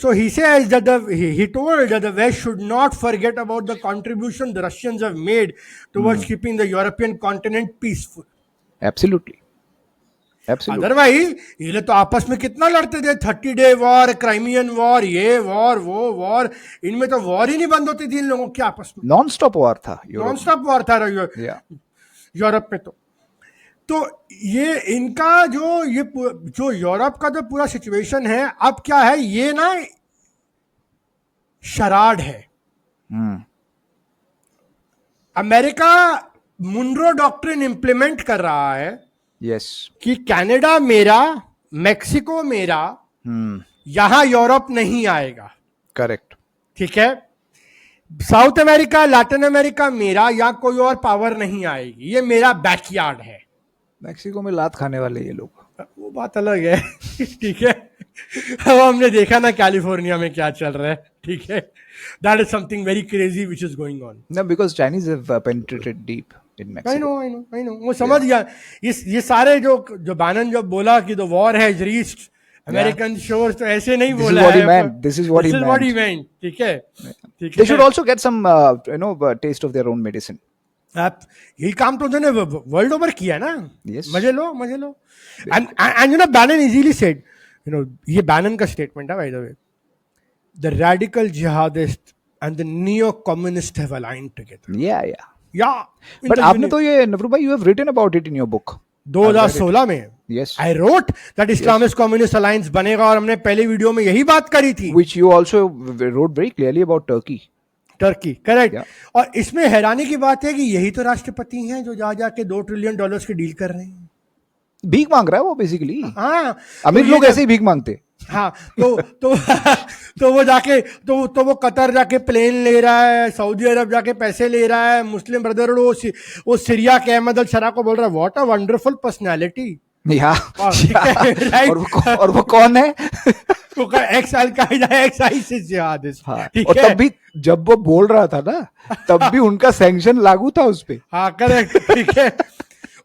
So he says that he told that the West should not forget about the contribution the Russians have made towards keeping the European continent peaceful. Absolutely. Absolutely. Otherwise ये लोग तो आपस में कितना लड़ते थे. 30-day वॉर, क्राइमियन वॉर, ये war, वो वॉर, इनमें तो वॉर ही नहीं बंद होती थी इन लोगों के आपस में. नॉन स्टॉप वॉर था. नॉन स्टॉप वॉर था Yeah. यूरोप में. तो ये इनका जो यूरोप का जो पूरा सिचुएशन है अब क्या है, ये ना शराड है. अमेरिका मुनरो डॉक्ट्रिन इंप्लीमेंट कर रहा है. Yes. कि कनाडा मेरा, मेक्सिको मेरा, यहां यूरोप नहीं आएगा. करेक्ट. ठीक है. साउथ अमेरिका, लैटिन अमेरिका मेरा, या कोई और पावर नहीं आएगी. ये मेरा बैकयार्ड है. मैक्सिको में लात खाने वाले ये लोग. वो बात अलग है. ठीक है. अब हमने देखा ना कैलिफोर्निया में क्या चल रहा है. ठीक है. That is something very crazy which is going on. No, because Chinese have penetrated deep in Mexico. I know. वो समझ गया. ये सारे जो बैनन जब बोला कि the war has reached American shores, तो ऐसे नहीं बोला है. This is what he meant. ठीक है. They should also get some, taste of their own medicine. आप यही काम तो उन्होंने वर्ल्ड ओवर किया ना. Yes. मजे लो. And you know, Bannon easily said, you know, ये बैनन का स्टेटमेंट है, by the way, the radical jihadists and the neo-communists have aligned together. Yeah. But आपने तो ये नवरू भाई, you have written about it in your book. 2016 में. Yes. I wrote that Islamist Communist Alliance बनेगा, और हमने पहले वीडियो में यही बात करी थी. Which you also wrote very clearly about Turkey. Turkey, correct. Yeah. और इसमें हैरानी की बात है कि यही तो राष्ट्रपति हैं जो जाके $2 ट्रिलियन की डील कर रहे हैं. भीख मांग रहा है वो बेसिकली. हाँ. अमीर लोग ऐसे ही भीख मांगते. हाँ. तो वो जाके तो वो कतर जाके प्लेन ले रहा है, सऊदी अरब जाके पैसे ले रहा है. मुस्लिम ब्रदरहुड वो सीरिया के अहमद अल शरा को बोल रहा है व्हाट अ वंडरफुल पर्सनालिटी. और वो कौन है? और तब भी जब वो बोल रहा था ना, तब भी उनका सैंक्शन लागू था उस पे. हाँ, करेक्ट. ठीक है.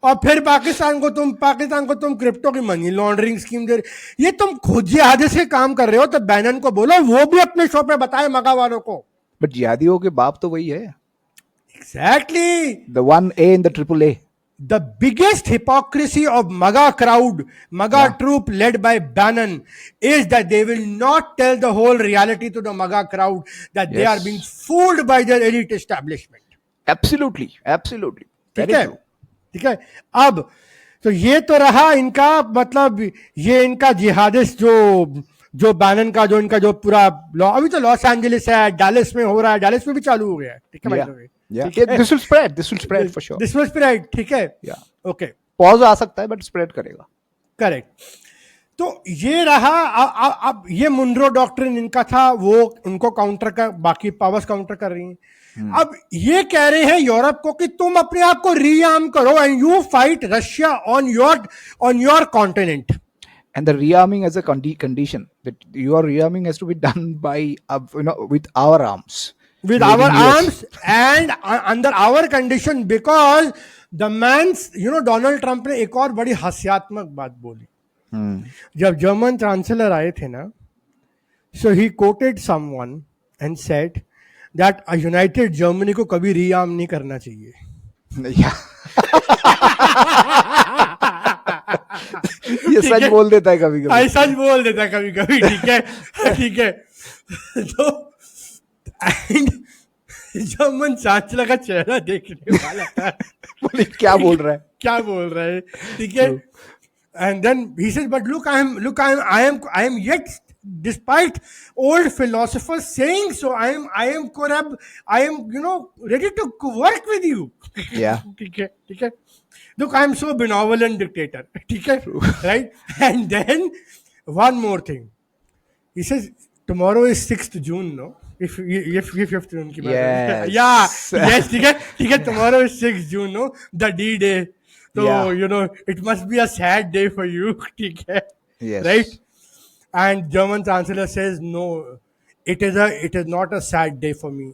और फिर पाकिस्तान को तुम क्रिप्टो की मनी लॉन्ड्रिंग स्कीम दे रहे. ये तुम खुद जिहादी से काम कर रहे हो, तो बैनन को बोलो वो भी अपने शो पे बताए मगा वालों को. बट जिहादियों के बाप तो वही है. Exactly. The 1A and the AAA. The biggest hypocrisy of MAGA crowd, MAGA troop led by Bannon, is that they will not tell the whole reality to the MAGA crowd, that they are being fooled by their elite establishment. Absolutely. ठीक है. अब तो ये तो रहा इनका, मतलब ये इनका जिहादिस्ट जो बैनन का जो पूरा लॉ. अभी तो लॉस एंजलिस है, डैलस में हो रहा है, डैलस में भी चालू हो गया है. ठीक है. Yeah, ठीक है, this will spread. This will spread for sure. This was spread, ठीक है, Yeah, ओके, pause आ सकता है but spread करेगा. करेक्ट. तो ये रहा. अब ये मुनरो डॉक्ट्रिन इनका था, वो उनको काउंटर कर, बाकी पावर्स काउंटर कर रही हैं. अब ये कह रहे हैं यूरोप को कि तुम अपने आप को रीआर्म करो and you fight Russia on your continent. And the rearming as a condition that your rearming has to be done by with our arms, With made our in US. arms and under our condition, because the man's, Donald Trump ने एक और बड़ी हास्यात्मक बात बोली. जब German chancellor आए थे ना, so he quoted someone and said that a united Germany को कभी रीआर्म नहीं करना चाहिए. Yeah. ये सच बोल देता है कभी कभी. सच बोल देता है कभी कभी, ठीक है, ठीक है. तो जर्मन चांसलर का चेहरा देखने वाला था. बोले क्या बोल रहा है. क्या बोल रहा है, ठीक है. And then he says, but look, I am yet, despite old philosophers saying so, I am, ready to work with you. Yeah. ठीक है. Look, I am so benevolent dictator. ठीक है, right? And then one more thing. He says, tomorrow is 6th June, no? If June की बात है. Yes, ठीक है. Tomorrow is 6th June, no? The D-Day. So, it must be a sad day for you, ठीक है, Yes. right? And German chancellor says, no, it is not a sad day for me.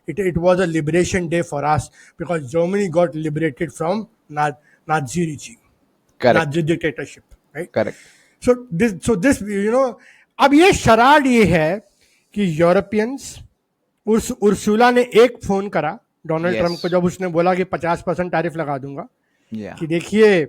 It was a liberation day for us, because Germany got liberated from Nazi regime, Correct. Nazi dictatorship, right? Correct. So this, अब ये शराड ये है कि Europeans, Ursula ने एक phone करा Donald Yes. Trump को, जब उसने बोला कि 50% टैरिफ लगा दूंगा, Yeah. कि देखिए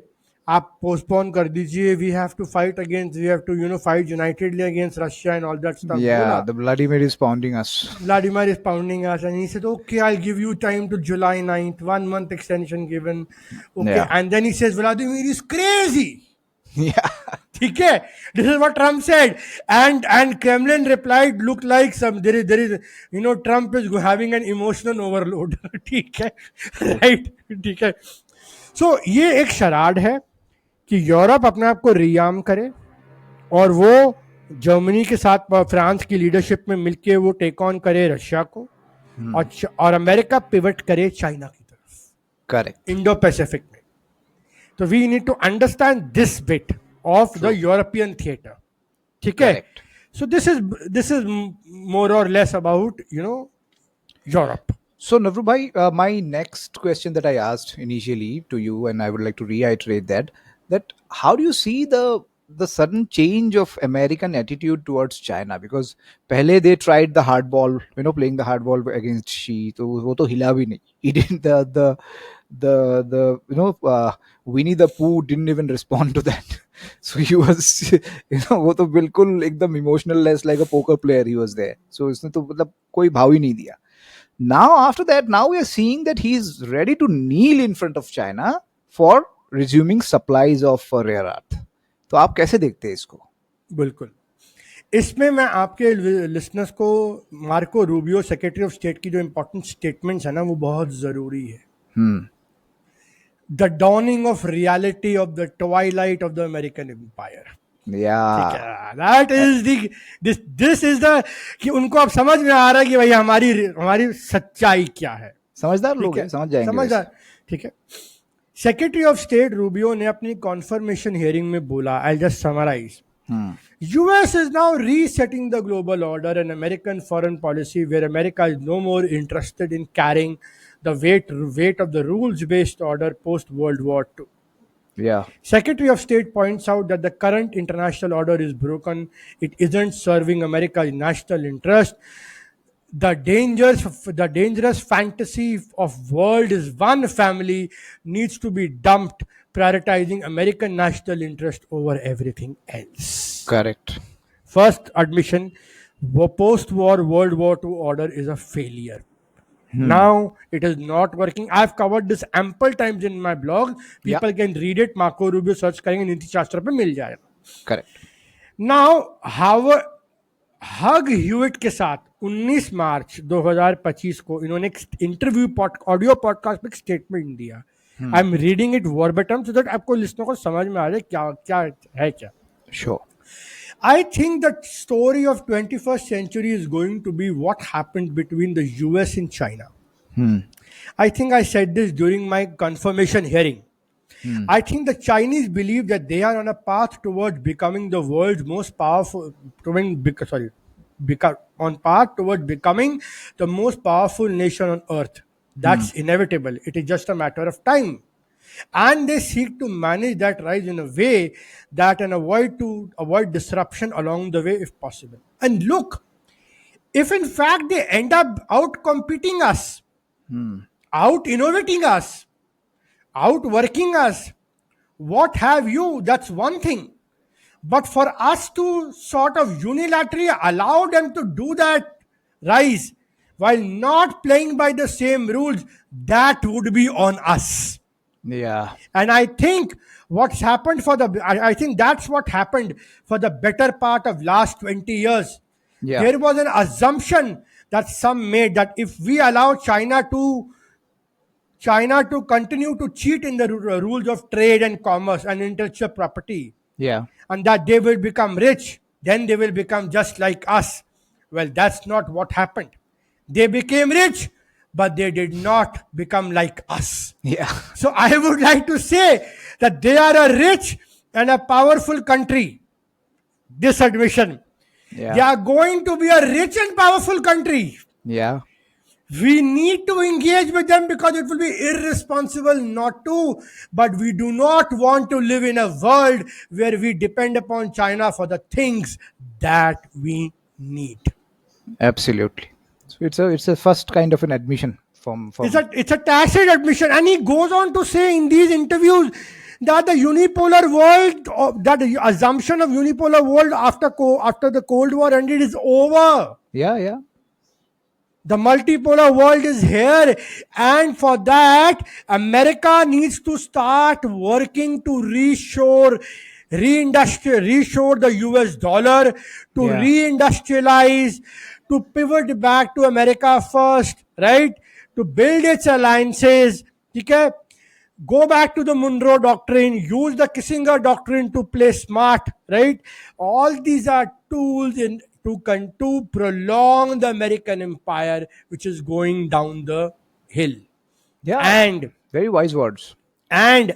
आप पोस्टपोन कर दीजिए, we have to fight against, we have to fight unitedly against Russia and all that stuff. Yeah, the Vladimir is pounding us. Vladimir is pounding us and he said, okay, I'll give you time to July 9th, 1 month extension given. Okay. Yeah. And then he says, Vladimir is crazy. Yeah. ठीक है, this is what Trump said, and Kremlin replied, look like some there is Trump is having an emotional overload. ठीक है, right? ठीक है. सो ये एक शराड है कि यूरोप अपने आप को रीआर्म करे और वो जर्मनी के साथ फ्रांस की लीडरशिप में मिलके वो टेक ऑन करे रशिया को, और अमेरिका पिवट करे चाइना की तरफ. Correct. इंडो पैसिफिक में. तो we need to understand this bit of the European theatre. ठीक है. Correct. So this is more or less about Europe. So Navru bhai, my next question that I asked initially to you, and I would like to reiterate that how do you see the sudden change of American attitude towards China? Because पहले they tried the hardball, playing the hardball against Xi, तो वो तो हिला भी नहीं. He didn't the Winnie the Pooh didn't even respond to that. So he was वो तो बिल्कुल एकदम emotionless like a poker player he was there. So इसने तो मतलब कोई भाव ही नहीं दिया. Now after that, now we are seeing that he is ready to kneel in front of China for resuming supplies of rare earth. तो आप कैसे देखते हैं इसको? बिल्कुल. इसमें मैं आपके लिसनर्स को Marco Rubio secretary of state की जो इंपॉर्टेंट स्टेटमेंट्स है ना, वो बहुत जरूरी है. The dawning of reality of the twilight of the American empire. Yeah. That is this is the कि उनको अब समझ में आ रहा है कि भाई हमारी सच्चाई क्या है. समझदार लोग हैं, समझ जाएंगे. समझदार. ठीक है. सेक्रेटरी ऑफ स्टेट रूबियो ने अपनी कॉन्फर्मेशन हियरिंग में बोला, I just summarise, US is now resetting the global order and American foreign policy, where America is no more interested in carrying the weight of the rules-based order post-World War II. Yeah. Secretary of State points out that the current international order is broken. It isn't serving America's national interest. The dangerous fantasy of world is one family needs to be dumped, prioritizing American national interest over everything else. Correct. First admission, post-war World War II order is a failure. Now it is not working. I've covered this ample times in my blog. People can read it. Marco Rubio search करेंगे नीति शास्त्र पे मिल जाएगा. Correct. Now, हग ह्यूइट के साथ 19 मार्च 2025 को इन्होंने एक इंटरव्यू ऑडियो पॉडकास्ट में एक स्टेटमेंट दिया. I am reading it verbatim so that आपको लिस्टों को समझ में आ जाए क्या क्या है क्या. Sure. I think the story of 21st century is going to be what happened between the US and China. I think I said this during my confirmation hearing. I think the Chinese believe that they are on a path towards becoming the world's most powerful, on path towards becoming the most powerful nation on earth. That's inevitable. It is just a matter of time. And they seek to manage that rise in a way that and avoid disruption along the way if possible. And look, if in fact they end up out competing us, out innovating us, outworking us, what have you, that's one thing. But for us to sort of unilaterally allow them to do that rise while not playing by the same rules, that would be on us. Yeah. And I think what's happened I think that's what happened for the better part of last 20 years. Yeah. There was an assumption that some made that if we allow China to continue to cheat in the rules of trade and commerce and intellectual property, Yeah. and that they will become rich, then they will become just like us. Well, that's not what happened. They became rich, but they did not become like us. Yeah. So I would like to say that they are a rich and a powerful country. This admission. Yeah. They are going to be a rich and powerful country. Yeah. We need to engage with them because it will be irresponsible not to. But we do not want to live in a world where we depend upon China for the things that we need. Absolutely. So it's a first kind of an admission from It's a tacit admission, and he goes on to say in these interviews that the unipolar world, that the assumption of unipolar world after the Cold War ended is over. yeah. The multipolar world is here, and for that, America needs to start working to reshore the US dollar, to Yeah. reindustrialize, to pivot back to America first, right? To build its alliances, okay? Go back to the Monroe Doctrine, use the Kissinger Doctrine to play smart, right? All these are tools to prolong the American empire, which is going down the hill. Yeah. And Very wise words. and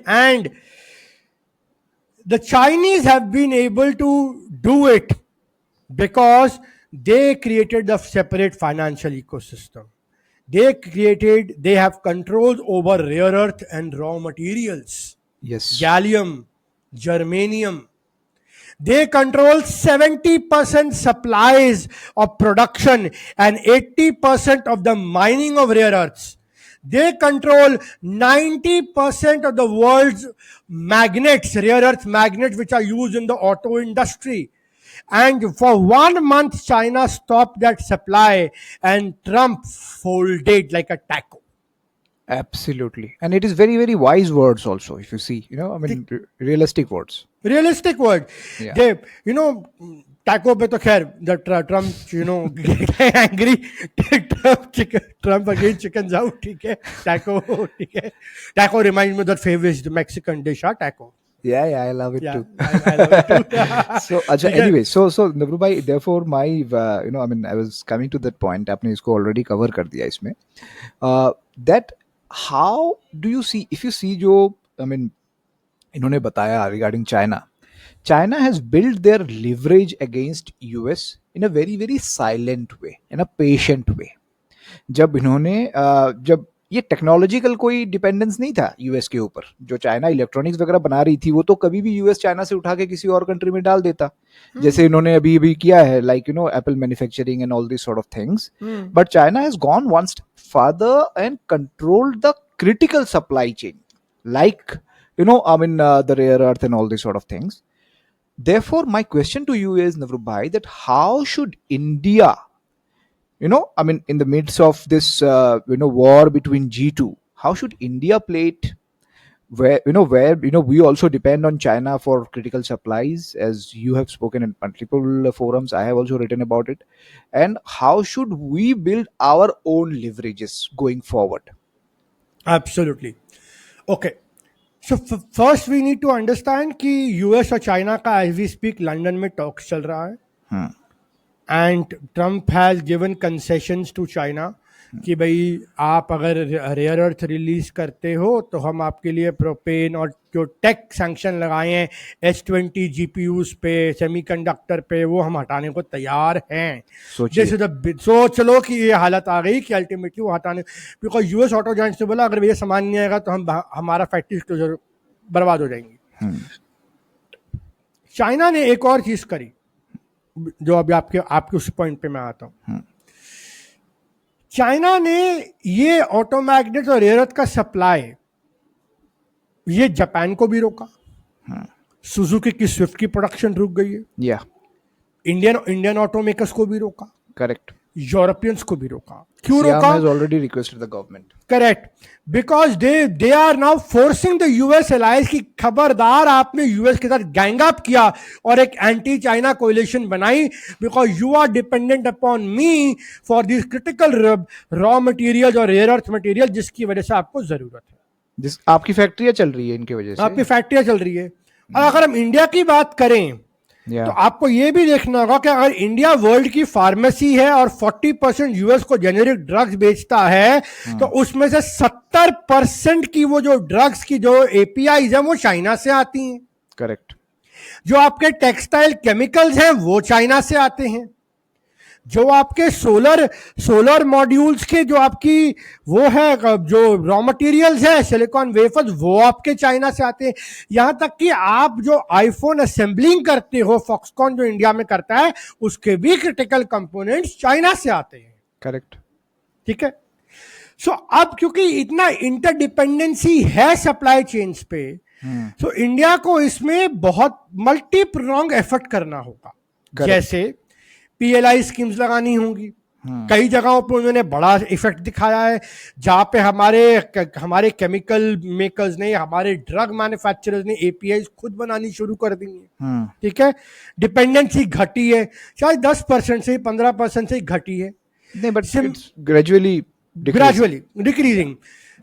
the Chinese have been able to do it because they created the separate financial ecosystem. They have controls over rare earth and raw materials, Yes. gallium, germanium. They control 70% supplies of production and 80% of the mining of rare earths. They control 90% of the world's magnets, rare earth magnets, which are used in the auto industry. And for 1 month, China stopped that supply, and Trump folded like a taco. Absolutely. And it is very, very wise words also, if you see, realistic words. Realistic word. Yeah. They, taco pe to khair, the Trump, angry. Trump again chickens out. Okay? Taco. Okay? Taco reminds me of that favorite Mexican dish, taco. Yeah, I love it Yeah, too. I love it too. So, Acha, anyway, so Navru bhai, therefore my, I was coming to that point. आपने इसको already cover कर दिया इसमें. That how do you see, if you see जो, इन्होंने बताया regarding China. China has built their leverage against US in a very, very silent way, in a patient way. जब ये टेक्नोलॉजिकल कोई डिपेंडेंस नहीं था यूएस के ऊपर, जो चाइना इलेक्ट्रॉनिक्स वगैरह बना रही थी वो तो कभी भी यूएस चाइना से उठा के किसी और कंट्री में डाल देता, जैसे इन्होंने अभी किया है, like Apple manufacturing and all this sort of things. But China has gone one step further and controlled the critical supply chain, like the rare earth and all these sort of things. Therefore, my question to you is, Navru bhai, that how should India, in the midst of this, war between G2, how should India play it where we also depend on China for critical supplies, as you have spoken in multiple forums. I have also written about it. And how should we build our own leverages going forward? Absolutely. Okay. So first we need to understand कि US और China का as we speak London में talks चल रहा है, and Trump has given concessions to China कि भाई आप अगर रेयर अर्थ रिलीज करते हो तो हम आपके लिए प्रोपेन और जो टेक सैंक्शन लगाए हैं H20 GPUs पे, सेमीकंडक्टर पे, वो हम हटाने को तैयार हैं। सोचिए। जैसे सोच लो कि ये हालत आ गई कि अल्टीमेटली वो हटाने, बिकॉज यूएस ऑटो जायंट्स ने बोला अगर ये सामान नहीं आएगा तो हमारा फैक्ट्री क्लोजर बर्बाद हो जाएंगी। चाइना ने एक और चीज करी, जो अभी आपके उस पॉइंट पे मैं आता हूं। चाइना ने ये ऑटो मैग्नेट और रेयर अर्थ का सप्लाई ये जापान को भी रोका, सुजुकी की स्विफ्ट की प्रोडक्शन रुक गई है, या इंडियन ऑटो मेकर्स को भी रोका, करेक्ट। यूरोपियंस को भी रोका। क्यों Siam रोका? has already requested the government. Correct, because they are now forcing the US allies की खबरदार आपने यूएस के साथ गैंग अप किया और एक एंटी चाइना कोलिशन बनाई, because you are dependent upon me for this critical raw material और रेयर अर्थ मटेरियल जिसकी वजह से आपको जरूरत है। जिस आपकी फैक्ट्रियां चल रही है इनकी वजह से, आपकी फैक्ट्रियां चल रही है। और अगर हम इंडिया की बात करें या तो आपको यह भी देखना होगा कि अगर इंडिया वर्ल्ड की फार्मेसी है और 40% यूएस को जेनेरिक ड्रग्स बेचता है, तो उसमें से 70% की वो जो ड्रग्स की जो एपीआईज है वो चाइना से आती हैं। करेक्ट। जो आपके टेक्सटाइल केमिकल्स हैं वो चाइना से आते हैं। जो आपके सोलर मॉड्यूल्स के जो आपकी वो है जो रॉ मटेरियल्स है सिलिकॉन वेफर्स, वो आपके चाइना से आते हैं। यहां तक कि आप जो आईफोन असेंबलिंग करते हो, फॉक्सकॉन जो इंडिया में करता है, उसके भी क्रिटिकल कंपोनेंट्स चाइना से आते हैं। करेक्ट। ठीक है। सो अब क्योंकि इतना इंटरडिपेंडेंसी है सप्लाई चेन्स पे, सो इंडिया को इसमें बहुत मल्टी प्रोंग एफर्ट करना होगा। जैसे पीएलआई स्कीम्स लगानी होंगी। कई जगहों पे उन्होंने बड़ा इफेक्ट दिखाया है, जहां पे हमारे केमिकल मेकर्स ने, हमारे ड्रग मैन्युफैक्चरर्स ने एपीआई खुद बनानी शुरू कर दी है। ठीक है, डिपेंडेंसी घटी है, शायद 10% से 15% से घटी है, नहीं, बट ग्रेजुअली डिक्रीजिंग।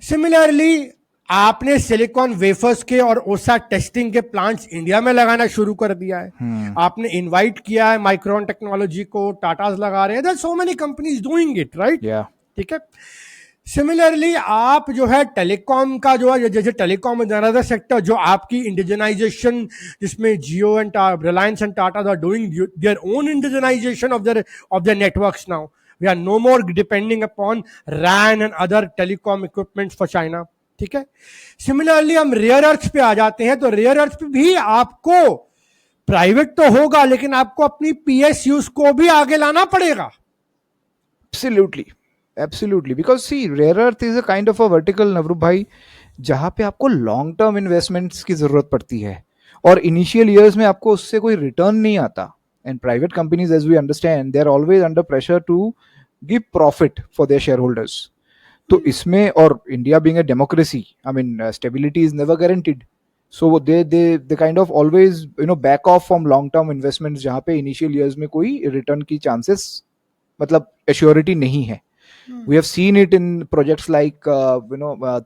सिमिलरली आपने सिलिकॉन वेफर्स के और ओसा टेस्टिंग के प्लांट्स इंडिया में लगाना शुरू कर दिया है। आपने इनवाइट किया है माइक्रोन टेक्नोलॉजी को, टाटास लगा रहे हैं, there so many companies doing it, right? ठीक है। सिमिलरली आप जो है टेलीकॉम का जो है, जैसे टेलीकॉम इज अनदर सेक्टर जो आपकी इंडिजनाइजेशन, जिसमें Jio and Reliance and Tata are doing their own indigenization of their networks now. We are no more depending upon RAN and other telecom equipments for China. ठीक है। सिमिलरली हम रेयर अर्थ पे आ जाते हैं, तो रेयर अर्थ पे भी आपको प्राइवेट तो होगा, लेकिन आपको अपनी पीएसयूज को भी आगे लाना पड़ेगा। Absolutely, because see rare earth is a kind of a vertical, Navroop भाई, जहां पे आपको लॉन्ग टर्म इन्वेस्टमेंट्स की जरूरत पड़ती है और इनिशियल ईयर्स में आपको उससे कोई रिटर्न नहीं आता। And private companies, as we understand, they are always under pressure to give profit for their shareholders. तो इसमें, और India being a democracy, I mean stability is never guaranteed, so they kind of always back off from long term investments जहां पे initial years में कोई return की chances, मतलब assurity नहीं है। We have seen it in projects like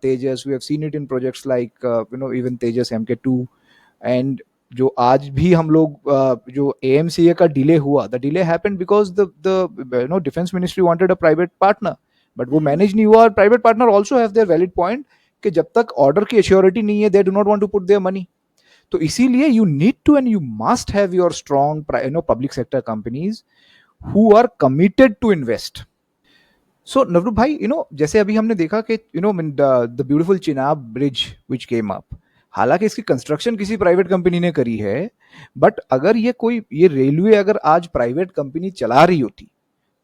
Tejas. We have seen it in projects like even Tejas MK2, and जो आज भी हम लोग जो AMCA का डिले हुआ, the delay happened because the defense ministry wanted a private partner, but वो manage नहीं हुआ। और private partner also have their valid point कि जब तक ऑर्डर की एश्योरिटी नहीं है, they do not want to put their money. तो इसीलिए you need to and you must have your strong public sector companies who are committed to invest. So Navroop भाई, जैसे अभी हमने देखा कि the beautiful Chenab bridge which came up, हालांकि इसकी कंस्ट्रक्शन किसी प्राइवेट कंपनी ने करी है, बट अगर ये रेलवे अगर आज प्राइवेट कंपनी चला रही होती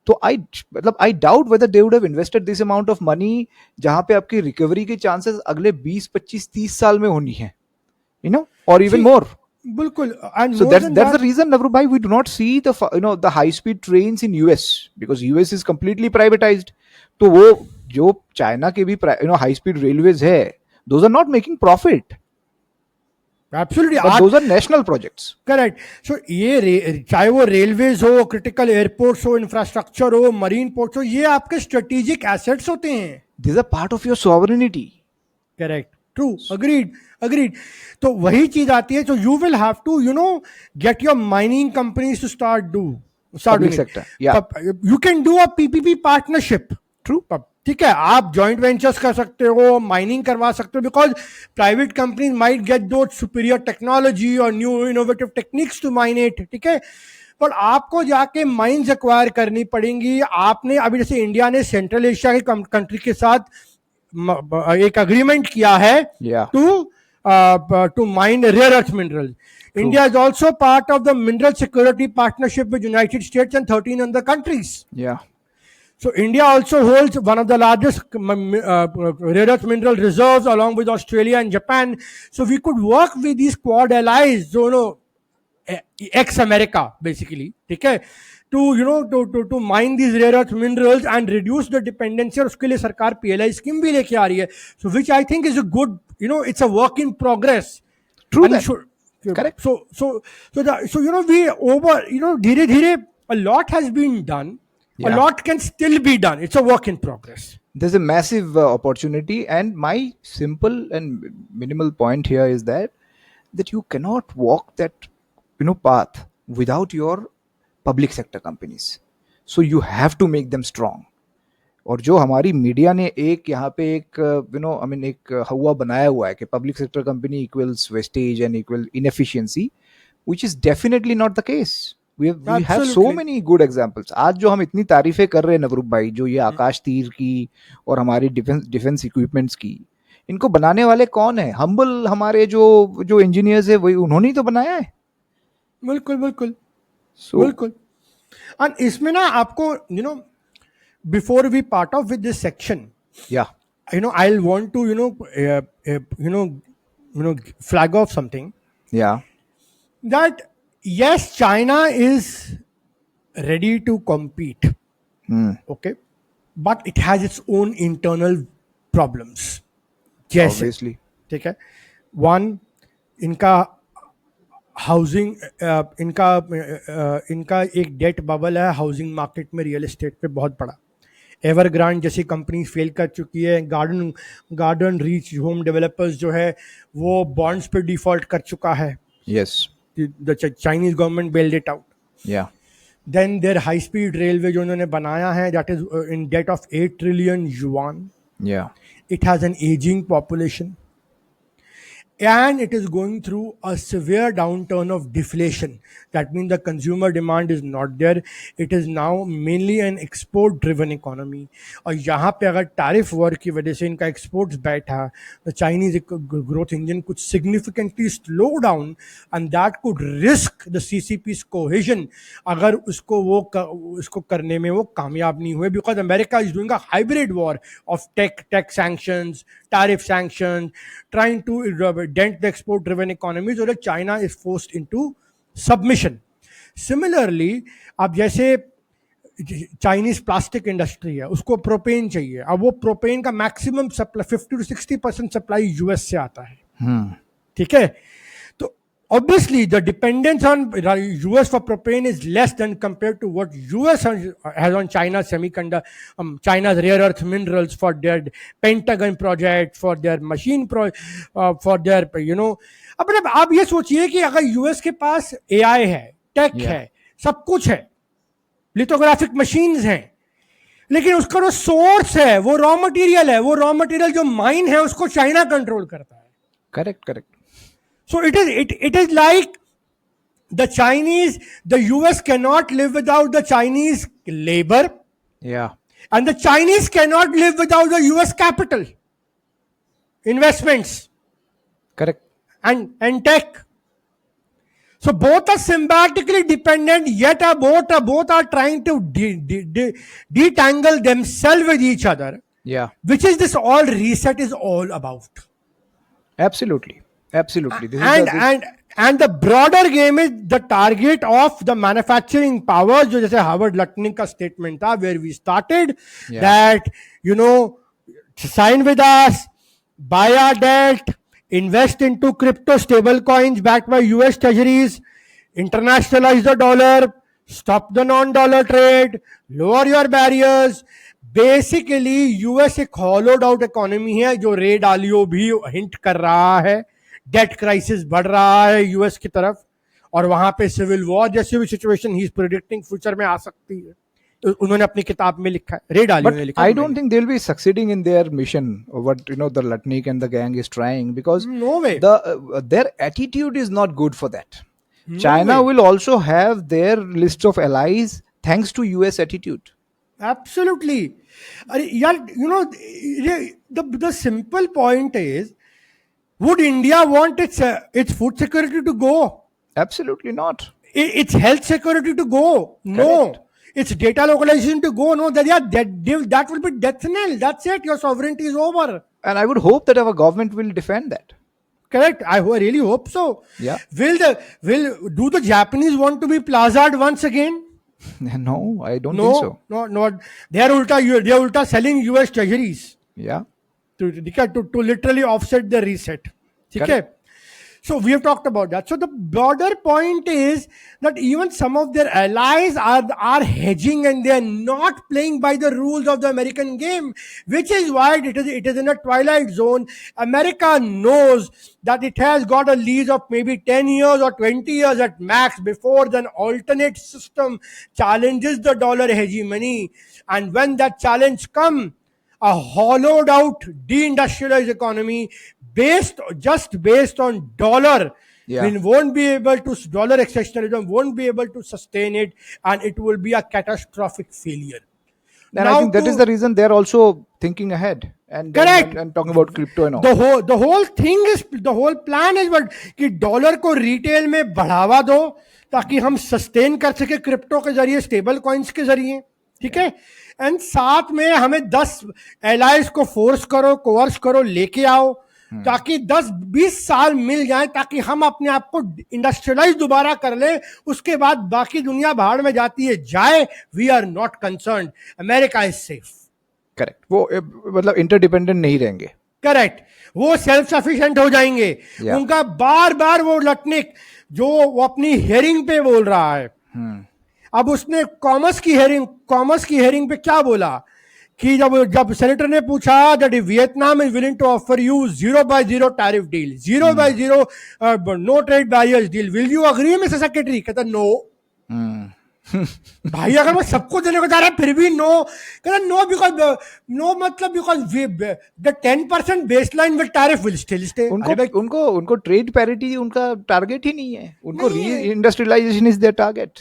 तो I doubt whether they would have invested this amount of money, जहां पे आपकी रिकवरी के चांसेस अगले 20, 25, 30 साल में होनी है, और इवन मोर। बिल्कुल। So that's the reason, Navru bhai, we do not see the high speed trains in US, because US is completely privatized. तो वो जो चाइना के भी हाई स्पीड रेलवेज है, Those are not making profit, absolutely. but those are national projects. Correct. सो ये चाहे वो रेलवेज हो, क्रिटिकल एयरपोर्ट्स हो, इंफ्रास्ट्रक्चर हो, मरीन पोर्ट्स हो, ये आपके स्ट्रेटेजिक एसेट्स होते हैं. These are part of your sovereignty. Correct. True. Agreed. तो वही चीज आती है. तो you will have to get your mining companies to start Public sector, yeah. You can do a PPP partnership. True. ठीक है, आप जॉइंट वेंचर्स कर सकते हो, माइनिंग करवा सकते हो, because private companies might get though superior technology और new innovative techniques to mine it. ठीक है, पर आपको जाके माइन्स एक्वायर करनी पड़ेंगी. आपने अभी जैसे इंडिया ने सेंट्रल एशिया के कंट्री के साथ एक अग्रीमेंट किया है Yeah. to mine rare earth minerals. India is also part of the mineral security partnership with United States and 13 other countries. Yeah. So India also holds one of the largest rare earth mineral reserves along with Australia and Japan. So we could work with these quad allies, ex-America basically, okay, to mine these rare earth minerals and reduce the dependency. और उसके लिए सरकार PLI scheme भी लेके आ रही है. So which I think is a good, it's a work in progress. True And that. Correct. धीरे धीरे a lot has been done. Yeah. A lot can still be done. It's a work in progress. There's a massive opportunity, and my simple and minimal point here is that you cannot walk that path without your public sector companies. So you have to make them strong. और जो हमारी media ने एक यहाँ पे एक एक हवा बनाया हुआ है कि public sector company equals wastage and equal inefficiency, which is definitely not the case. we have so many good examples. आज जो हम इतनी तारीफें कर रहे हैं नवरूप भाई, जो ये आकाश तीर की और हमारी डिफेंस इक्विपमेंट्स की, इनको बनाने वाले कौन है? हम्बल हमारे जो इंजीनियर्स है, वही उन्होंने ही तो बनाया है. बिल्कुल. So, बिल्कुल. और इसमें ना आपको before we part off with this section, yeah, I'll want to flag off something, yeah, that yes, China is ready to compete, okay, but it has its own internal problems. जैसे, obviously. ठीक है, one, इनका housing, इनका एक date bubble है housing market में, real estate पे बहुत बड़ा. एवरग्रांड जैसी कंपनी फेल कर चुकी है. गार्डन रीच होम डेवलपर्स जो है वो बॉन्ड्स पे डिफॉल्ट कर चुका है. Yes. The Chinese government bailed it out. Yeah. Then their high speed railway जो उन्होंने बनाया है, that is in debt of 8 trillion yuan. Yeah. It has an aging population. And it is going through a severe downturn of deflation. That means the consumer demand is not there. It is now mainly an export driven economy. और यहाँ पे अगर tariff war की वजह से इनका exports बैठा, the Chinese growth engine could significantly slow down, and that could risk the CCP's cohesion अगर उसको करने में वो कामयाब नहीं हुए, because America is doing a hybrid war of tech sanctions, tariff sanctions, trying to dent the export driven economy so that China is forced into submission. Similarly, अब जैसे चाइनीज प्लास्टिक इंडस्ट्री है, उसको प्रोपेन चाहिए. अब वो propane का maximum supply 50 to 60% supply US से आता है. ठीक है, तो obviously the dependence on US for propane is less than compared to what US has on China's semiconductor, China's rare earth minerals for their Pentagon project, for their machine for their अब आप ये सोचिए कि अगर US के पास AI है, take है, सब कुछ है, लिथोग्राफिक मशीन्स हैं, लेकिन उसका जो सोर्स है वो रॉ मटेरियल है, वो रॉ मटेरियल जो माइन है उसको चाइना कंट्रोल करता है. Correct. So it is like the US cannot live without the Chinese labor. Yeah. And the Chinese cannot live without the US capital, investments. Correct. And tech. So both are symbiotically dependent, yet both are trying to detangle themselves with each other. Yeah. Which is this all reset is all about. Absolutely. And the broader game is the target of the manufacturing powers, जो जैसे Harvard Lutnick का statement था, where we started, that sign with us, buy our debt, invest into crypto stable coins backed by US treasuries, internationalize the dollar, stop the non-dollar trade, lower your barriers. Basically US एक hollowed out economy है जो रे डालियो भी hint कर रहा है, date crisis बढ़ रहा है यूएस की तरफ, और वहां पे सिविल वॉर जैसी भी situation he is predicting future में आ सकती है. तो उन्होंने अपनी किताब में लिखा है, रे डालियो But ने लिखा I है. don't think they'll be succeeding in their mission. What the Lutnick and the gang is trying, because No way. their attitude is not good for that. No China way. will also have their list of allies thanks to US attitude. Absolutely. अरे यार, the simple point is, would India want its food security to go? Absolutely not. Its health security to go? No. Correct. Its data localization to go? No. That will be death knell. That's it. Your sovereignty is over. And I would hope that our government will defend that. Correct. I really hope so. Yeah. Do the Japanese want to be plazaed once again? No, I don't think so. No. They are ulta selling US treasuries Yeah. to literally offset the reset. Okay. Correct. So we have talked about that. So the broader point is that even some of their allies are hedging, and they are not playing by the rules of the American game, which is why it is in a twilight zone. America knows that it has got a lease of maybe 10 years or 20 years at max before an alternate system challenges the dollar hegemony. And when that challenge comes, a hollowed out deindustrialized economy based on dollar, Yeah. we won't be able to, dollar exceptionalism won't be able to sustain it, and it will be a catastrophic failure. And Now I think that to- is the reason they're also thinking ahead and Correct. and talking about crypto and all. the whole thing is, the whole plan is what कि dollar को retail में बढ़ावा दो ताकि हम sustain कर सके crypto के जरिए, स्टेबल कॉइन्स के जरिए. ठीक है. एंड साथ में हमें 10 एलाइज को फोर्स करो, कोवर्स करो, लेके आओ ताकि 10-20 साल मिल जाए, ताकि हम अपने आप को इंडस्ट्रियलाइज दोबारा कर ले. उसके बाद बाकी दुनिया भाड़ में जाती है जाए. We are not concern. America is safe. Correct. वो मतलब इंटरडिपेंडेंट नहीं रहेंगे. करेक्ट. वो सेल्फ सफिशिएंट हो जाएंगे. Yeah. उनका बार बार वो लटनिक जो वो अपनी हेयरिंग पे बोल रहा है. अब उसने कॉमर्स की हेयरिंग पे क्या बोला कि जब सेनेटर ने पूछा that Vietnam is willing to offer you 0/0 tariff deal, 0/0 no trade barriers deal, will you agree mister secretary? कहता नो. भाई अगर मैं सबको देने को जा रहा है फिर भी नो. कहता नो बिकॉज नो मतलब because the 10% baseline will tariff will still stay. उनको ट्रेड पैरिटी उनका टारगेट ही नहीं है. उनको reindustrialisation is their target.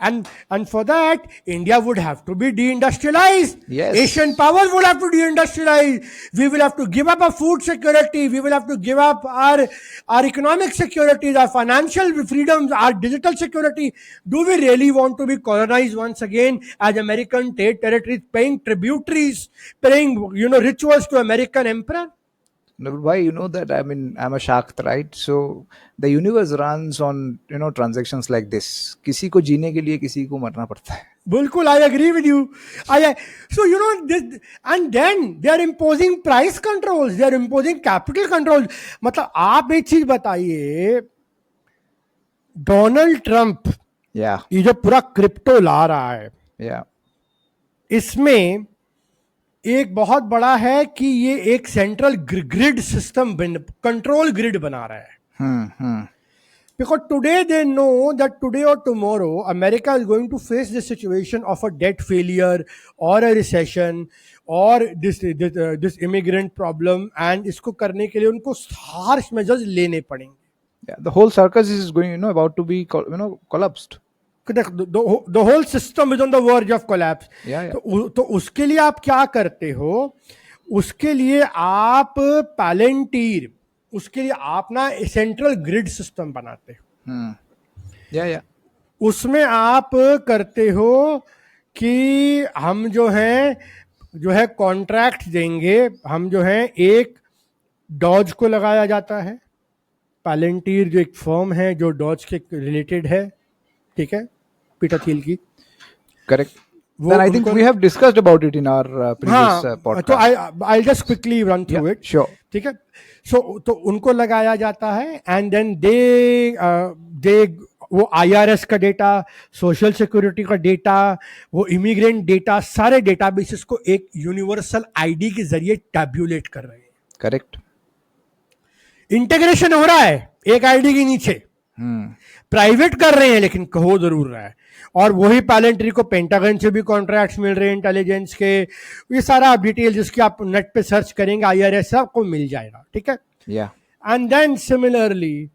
And for that, India would have to be deindustrialized. Yes. Asian powers would have to deindustrialize. We will have to give up our food security. We will have to give up our economic securities, our financial freedoms, our digital security. Do we really want to be colonized once again as American territories, paying tributaries, paying rituals to American emperor? No, why? You know that I'm a Shakt, right? So the universe runs on transactions like this. किसी को जीने के लिए किसी को मरना पड़ता है. बिल्कुल, I agree with you. So this, and then they are imposing price controls, they are imposing capital controls. मतलब आप एक चीज बताइए, डोनाल्ड ट्रंप ये जो पूरा क्रिप्टो ला रहा है, इसमें एक बहुत बड़ा है कि ये एक central grid system, control grid बना रहा है. Because today they know that today or tomorrow America is going to face the situation of a debt failure or a recession or this immigrant problem, and इसको करने के लिए उनको harsh measures लेने पड़ेंगे. Yeah, the whole circus is going about to be collapsed. The whole system is on the verge of collapse. Yeah. तो उसके लिए आप क्या करते हो? उसके लिए आप पैलेंटीर, उसके लिए आप ना सेंट्रल ग्रिड सिस्टम बनाते हो. उसमें आप करते हो कि हम जो है कॉन्ट्रैक्ट देंगे, हम जो है एक डॉज को लगाया जाता है. पैलेंटीर जो एक फर्म है जो डॉज के रिलेटेड है, ठीक है, पीटर थिल की. Correct. Then I think we have discussed about it in our previous हाँ, podcast. तो I'll just quickly run through it. Sure. ठीक है. तो उनको लगाया जाता है and then they वो IRS का डेटा, सोशल सिक्योरिटी का डेटा, वो इमिग्रेंट डेटा, सारे डेटाबेसेस को एक यूनिवर्सल आईडी के जरिए टैब्यूलेट कर रहे हैं. करेक्ट. इंटीग्रेशन हो रहा है एक आईडी के नीचे. प्राइवेट कर रहे हैं लेकिन हो जरूर रहा है. और वही पैलेंट्री को पेंटागन से भी कॉन्ट्रैक्ट्स मिल रहे हैं इंटेलिजेंस के. ये सारा डिटेल जिसकी आप नेट पे सर्च करेंगे IRS आपको मिल जाएगा. ठीक है. एंड देन सिमिलरली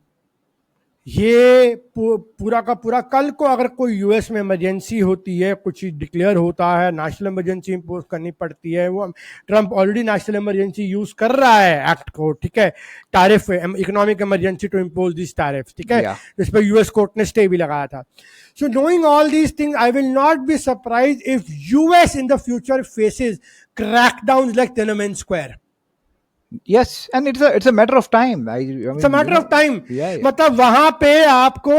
ये पूरा का पूरा कल को अगर कोई यूएस में इमरजेंसी होती है, कुछ डिक्लेयर होता है, नेशनल इमरजेंसी इंपोज करनी पड़ती है. वो Trump already national emergency use कर रहा है एक्ट को. ठीक है. Tariff economic emergency to impose this tariff. ठीक है. जिस पर यूएस कोर्ट ने स्टे भी लगाया था. So knowing all these things, I will not be surprised if US in the future faces crackdowns like Tiananmen Square. Yes, and it's a matter of time. I mean, it's a matter of time. Yeah. मतलब वहां पे आपको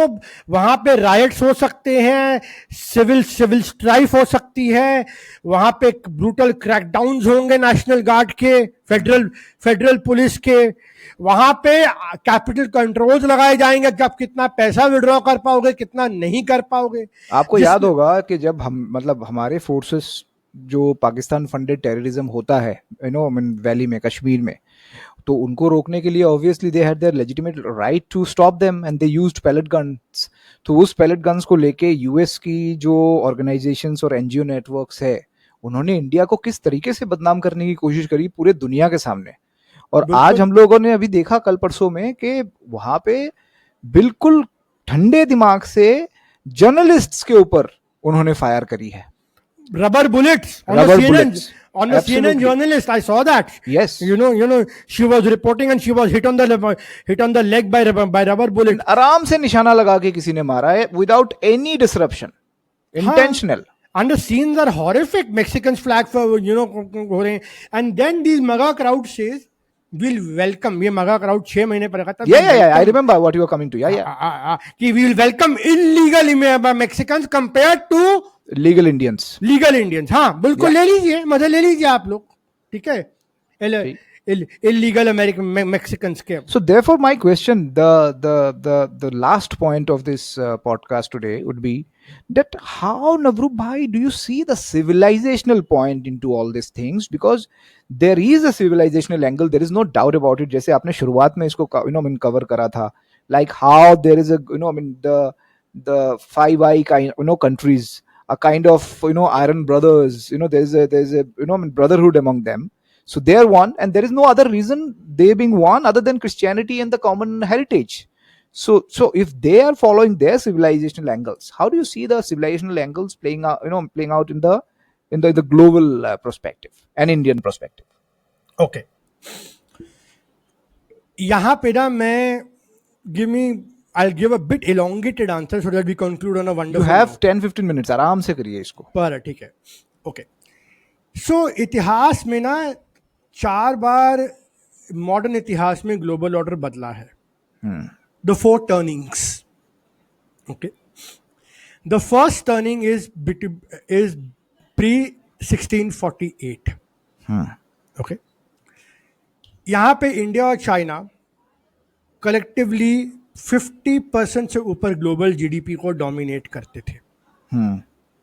वहां पे rights हो सकते हैं, civil strife हो सकती है, वहां पे ब्रूटल क्रैकडाउन्स होंगे नेशनल गार्ड के, फेडरल पुलिस के. वहां पे कैपिटल कंट्रोल्स लगाए जाएंगे कि आप कितना पैसा विड्रॉ कर पाओगे, कितना नहीं कर पाओगे. आपको याद होगा कि जब हम मतलब हमारे फोर्सेस जो पाकिस्तान फंडेड टेररिज्म होता है वैली में, कश्मीर में, तो उनको रोकने के लिए obviously they had their legitimate right to stop them and they used pellet guns. तो उस पैलेट गन्स को लेके यूएस की जो ऑर्गेनाइजेशंस और एनजीओ नेटवर्क्स है, उन्होंने इंडिया को किस तरीके से बदनाम करने की कोशिश करी पूरे दुनिया के सामने. और आज हम लोगों ने अभी देखा कल परसों में कि वहां पे बिल्कुल ठंडे दिमाग से जर्नलिस्ट्स के ऊपर उन्होंने फायर करी है. Rubber bullets on the CNN journalist. I saw that. Yes. You know, she was reporting and she was hit on the leg by rubber bullet. आराम से निशाना लगा के किसी ने मारा है without any disruption. Intentional. And the scenes are horrific. Mexicans flag for हो रहे हैं. And then these MAGA crowd says, we'll welcome. ये MAGA crowd 6 महीने पहले था. Yeah. I remember what you were coming to. Yeah. कि we'll welcome illegal Mexicans compared to legal Indians. हाँ, बिल्कुल. ले लीजिए, मजे ले लीजिए आप लोग. ठीक है. illegal American Mexicans के. So therefore my question, the last point of this podcast today would be that how, Navroop bhai, do you see the civilizational point into all these things? Because there is a civilizational angle, there is no doubt about it. जैसे आपने शुरुआत में इसको cover करा था, like how there is a the Five Eye kind countries, a kind of iron brothers, there's a brotherhood among them. So they are one, and there is no other reason they being one other than Christianity and the common heritage. So if they are following their civilizational angles, how do you see the civilizational angles playing out in the global perspective and Indian perspective? Okay. यहाँ पे ना मैं I'll give a bit elongated answer so that we conclude on a wonderful. You have 10-15 minutes. आराम से करिए इसको. पर ठीक है. Okay. So इतिहास में ना 4 बार मॉडर्न इतिहास में ग्लोबल ऑर्डर बदला है. The 4 turnings. Okay. The first turning is pre 1648. Okay. यहाँ पे इंडिया और चाइना कलेक्टिवली 50% से ऊपर ग्लोबल जीडीपी को डोमिनेट करते थे.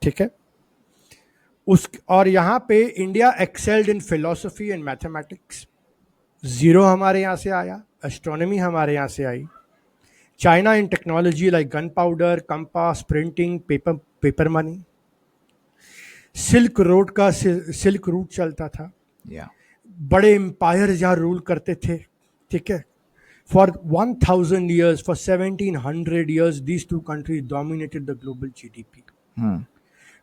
ठीक है. और यहाँ पे India excelled in philosophy and mathematics. 0 हमारे यहाँ से आया. एस्ट्रोनॉमी हमारे यहाँ से आई. China in technology like gunpowder, compass, printing, paper money. Silk route चलता था. बड़े एम्पायर जहाँ रूल करते थे. ठीक है. For 1,000 years, for 1,700 years, these 2 countries dominated the global GDP.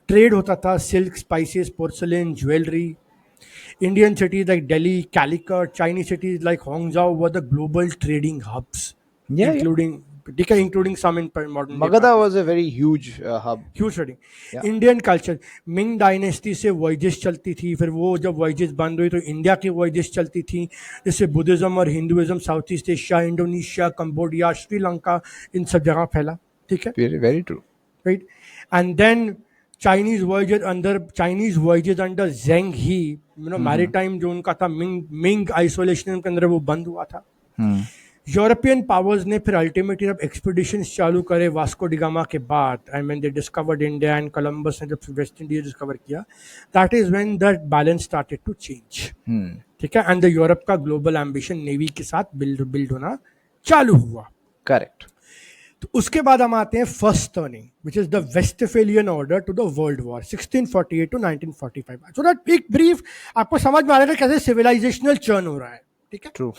Trade होता था, silk, spices, porcelain, jewelry. Indian cities like Delhi, Calicut, Chinese cities like Hangzhou were the global trading hubs, including some in modern. Magadha was a very huge hub. Huge trading. Indian culture, Ming dynasty से voyages चलती थी. फिर वो जब voyages बंद हुई तो India की voyages चलती थी. जैसे बुद्धिज्म और Hinduism south east Asia, Indonesia, Cambodia, Sri Lanka, इन सब जगह फैला. ठीक है. Very true. Right. And then Chinese voyages under Zheng He, maritime जो उनका था मिंग आइसोलेशन के अंदर वो बंद हुआ था. यूरोपियन पावर्स ने फिर अल्टीमेटली जब एक्सपीडिशंस चालू करे वास्को डिगामा के बाद, I mean they discovered India and Columbus ने जब वेस्ट इंडिया डिस्कवर किया, that is when that balance started to change. ठीक है, एंड द यूरोप का ग्लोबल एम्बिशन नेवी के साथ बिल्ड होना चालू हुआ. करेक्ट. तो उसके बाद हम आते हैं first turning, which is the Westphalian order to the world war 1648 to 1945. So that एक ब्रीफ आपको समझ में आ रहा है कैसे सिविलाइजेशनल चर्न हो रहा है. ठीक है, ट्रू.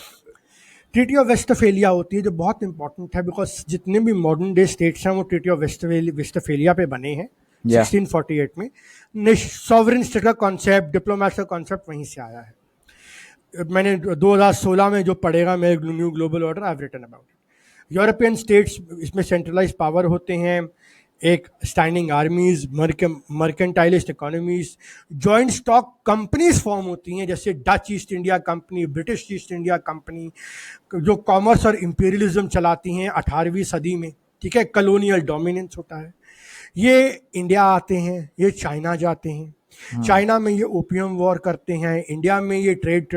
ट्रीटी ऑफ वेस्टफेलिया होती है जो बहुत इंपॉर्टेंट है, बिकॉज जितने भी मॉडर्न डे स्टेट्स हैं वो ट्रीटी ऑफ वेस्टफेलिया पे बने हैं. 1648 में सॉवरेन स्टेट का कॉन्सेप्ट, डिप्लोमेट का कॉन्सेप्ट वहीं से आया है. मैंने 2016 में जो पढ़ेगा मेरे new global order I have written about it. European states इसमें सेंट्रलाइज पावर होते हैं, एक standing armies, mercantilist economies, joint stock companies form होती हैं, जैसे Dutch East India company, British East India company, जो कॉमर्स और इंपीरियलिज्म चलाती हैं 18वीं सदी में. ठीक है, कलोनियल डोमिनेंस होता है. ये इंडिया आते हैं, ये चाइना जाते हैं. चाइना में ये ओपियम वॉर करते हैं, इंडिया में ये ट्रेड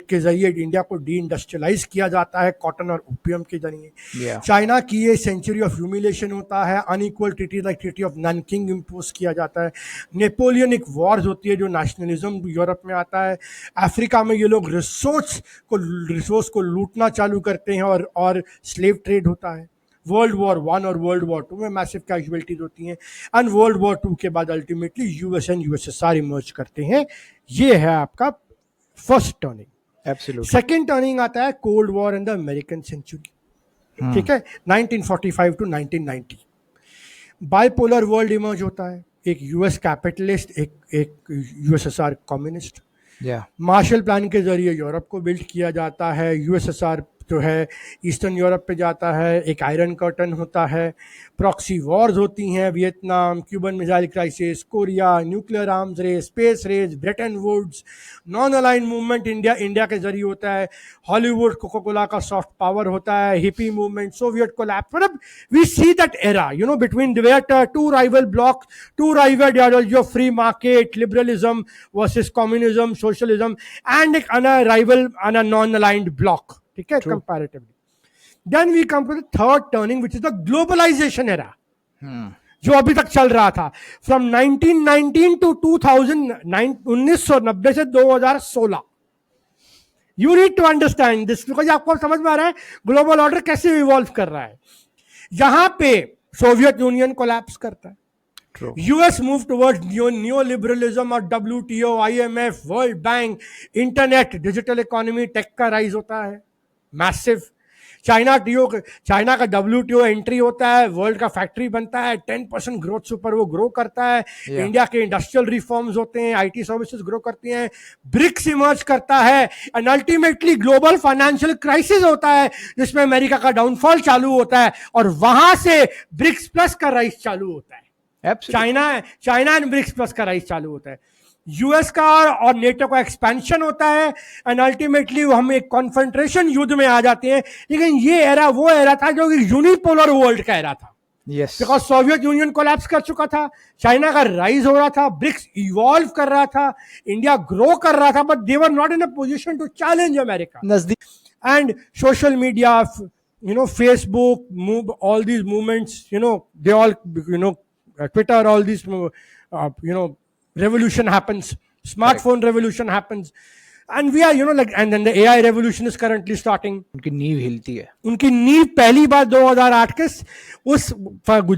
के जरिए इंडिया को डी इंडस्ट्रियलाइज किया जाता है कॉटन और ओपियम के जरिए. चाइना की ये सेंचुरी ऑफ ह्यूमिलेशन होता है, unequal treaty like treaty of Nanking impose किया जाता है. नेपोलियनिक वॉर्स होती है जो नेशनलिज्म यूरोप में आता है. अफ्रीका में ये लोग रिसोर्स को लूटना चालू करते हैं और स्लेव ट्रेड होता है. वर्ल्ड वॉर 1 और वर्ल्ड वॉर 2 में मैसिव कैजुअलिटीज होती हैं, एंड वर्ल्ड वॉर 2 के बाद ultimately US and USSR emerge करते हैं. ये है आपका first turning. Absolutely. Second turning आता है cold war and the American century. ठीक है, 1945 टू 1990. बाइपोलर वर्ल्ड इमर्ज होता है, एक यूएस कैपिटलिस्ट, एक यूएसएसआर कम्युनिस्ट. मार्शल प्लान के जरिए यूरोप को बिल्ड किया जाता है, यूएसएसआर जो है ईस्टर्न यूरोप पे जाता है, एक आयरन कर्टन होता है, प्रॉक्सी वॉर्स होती हैं, Vietnam, Cuban missile crisis, Korea, nuclear arms race, space race, Bretton Woods, non align movement India के जरिए होता है, हॉलीवुड कोका कोला का सॉफ्ट पावर होता है, हिपी मूवमेंट, सोवियत कोलैप्स. मतलब we see that era between two rival block, two rival ideology of free market, liberalism versus communism, socialism, and एक rival non aligned block. ठीक है, comparatively. Then we come to the third turning which is the globalisation era, जो अभी तक चल रहा था from 1919 to 1990 से 2016. You need to understand this because आपको समझ में आ रहा है ग्लोबल ऑर्डर कैसे इवॉल्व कर रहा है. यहां पे सोवियत यूनियन कोलैप्स करता है, US move towards new liberalism और WTO, IMF, World Bank, internet, digital economy, tech का राइज होता है मैसिव. चाइना का WTO एंट्री होता है, वर्ल्ड का फैक्ट्री बनता है, 10% ग्रोथ से ऊपर वो ग्रो करता है. इंडिया के इंडस्ट्रियल रिफॉर्म्स होते हैं, IT सर्विसेज ग्रो करती हैं, ब्रिक्स इमर्ज करता है, and ultimately global financial crisis होता है जिसमें अमेरिका का डाउनफॉल चालू होता है, और वहां से ब्रिक्स प्लस का राइज चालू होता है. चाइना एंड ब्रिक्स प्लस का राइज चालू होता है. यूएस का और नेटो का एक्सपेंशन होता है, एंड अल्टीमेटली हम एक कॉन्फ्रंट्रेशन युद्ध में आ जाते हैं. लेकिन ये एरा वो एरा था जो यूनिपोलर वर्ल्ड का एरा था. बिकॉज सोवियत यूनियन कोलैप्स कर चुका था, चाइना का राइज हो रहा था, ब्रिक्स इवॉल्व कर रहा था, इंडिया ग्रो कर रहा था, but they were not in a position to challenge America. And social media, Facebook, all these movements, they all, Twitter, all these, revolution happens, smartphone revolution happens, and we are, and then the AI revolution is currently starting. उनकी नींव हिलती है. उनकी नींव पहली बार 2008 के उस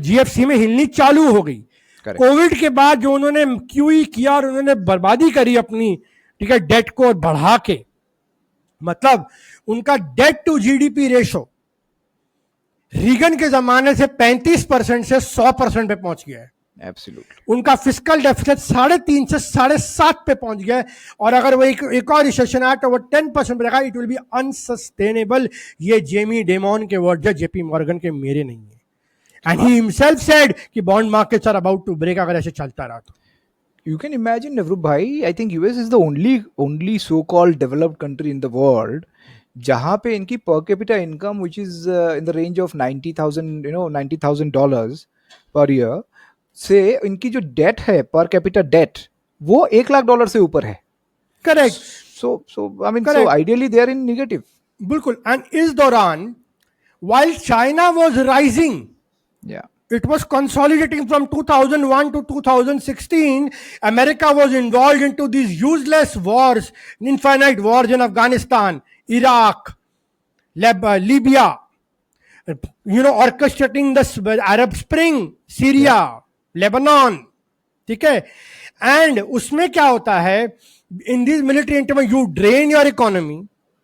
GFC में हिलनी चालू हो गई. कोविड के बाद जो उन्होंने QE किया और उन्होंने बर्बादी करी अपनी, ठीक है, डेट को बढ़ा के, मतलब उनका debt to GDP ratio Reagan के जमाने से 35% से 100% पे पहुंच गया है. Absolutely. उनका फिस्कल डेफिसिट 3.5 से 7.5 पे पहुंच गया है, और अगर वो एक और रिसेशन आए तो वो 10% रहेगा. It will be unsustainable. ये जेमी डेमॉन के वर्ड है, JP मॉर्गन के मेरे नहीं है. एंड ही हिमसेल्फ सेड कि bond markets are about to break अगर ऐसे चलता रहा तो. You can imagine, Navrup bhai, I think US is the only so-called developed country in the world जहाँ पे इनकी per capita income which is in the range of $90,000 per year, से इनकी जो डेट है, पर कैपिटा डेट, वो $1 लाख से ऊपर है. Correct. So I mean, so Correct. ideally they are in negative. बिल्कुल. एंड इस दौरान while China was rising, Yeah. it was consolidating from 2001 to 2016. America was involved into these useless wars, infinite wars in Afghanistan, Iraq, Libya, orchestrating the Arab Spring, Syria, Lebanon. ठीक है. And उसमें क्या होता है, in this military intervention you drain your economy,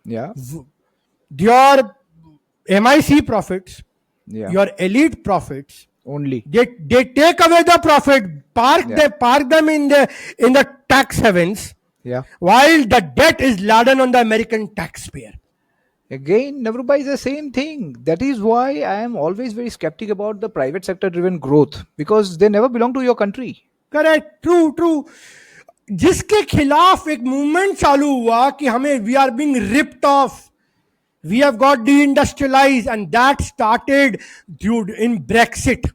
Yeah. your MIC profits, Yeah. your elite profits. Only. They take away the profit, Yeah. park them in the tax havens, Yeah. while the debt is laden on the American taxpayer. Again, Navrubai, is the same thing. That is why I am always very skeptic about the private sector driven growth, because they never belong to your country. Correct. True. जिसके खिलाफ एक movement चालू हुआ कि हमें we are being ripped off, we have got deindustrialise, and that started in Brexit.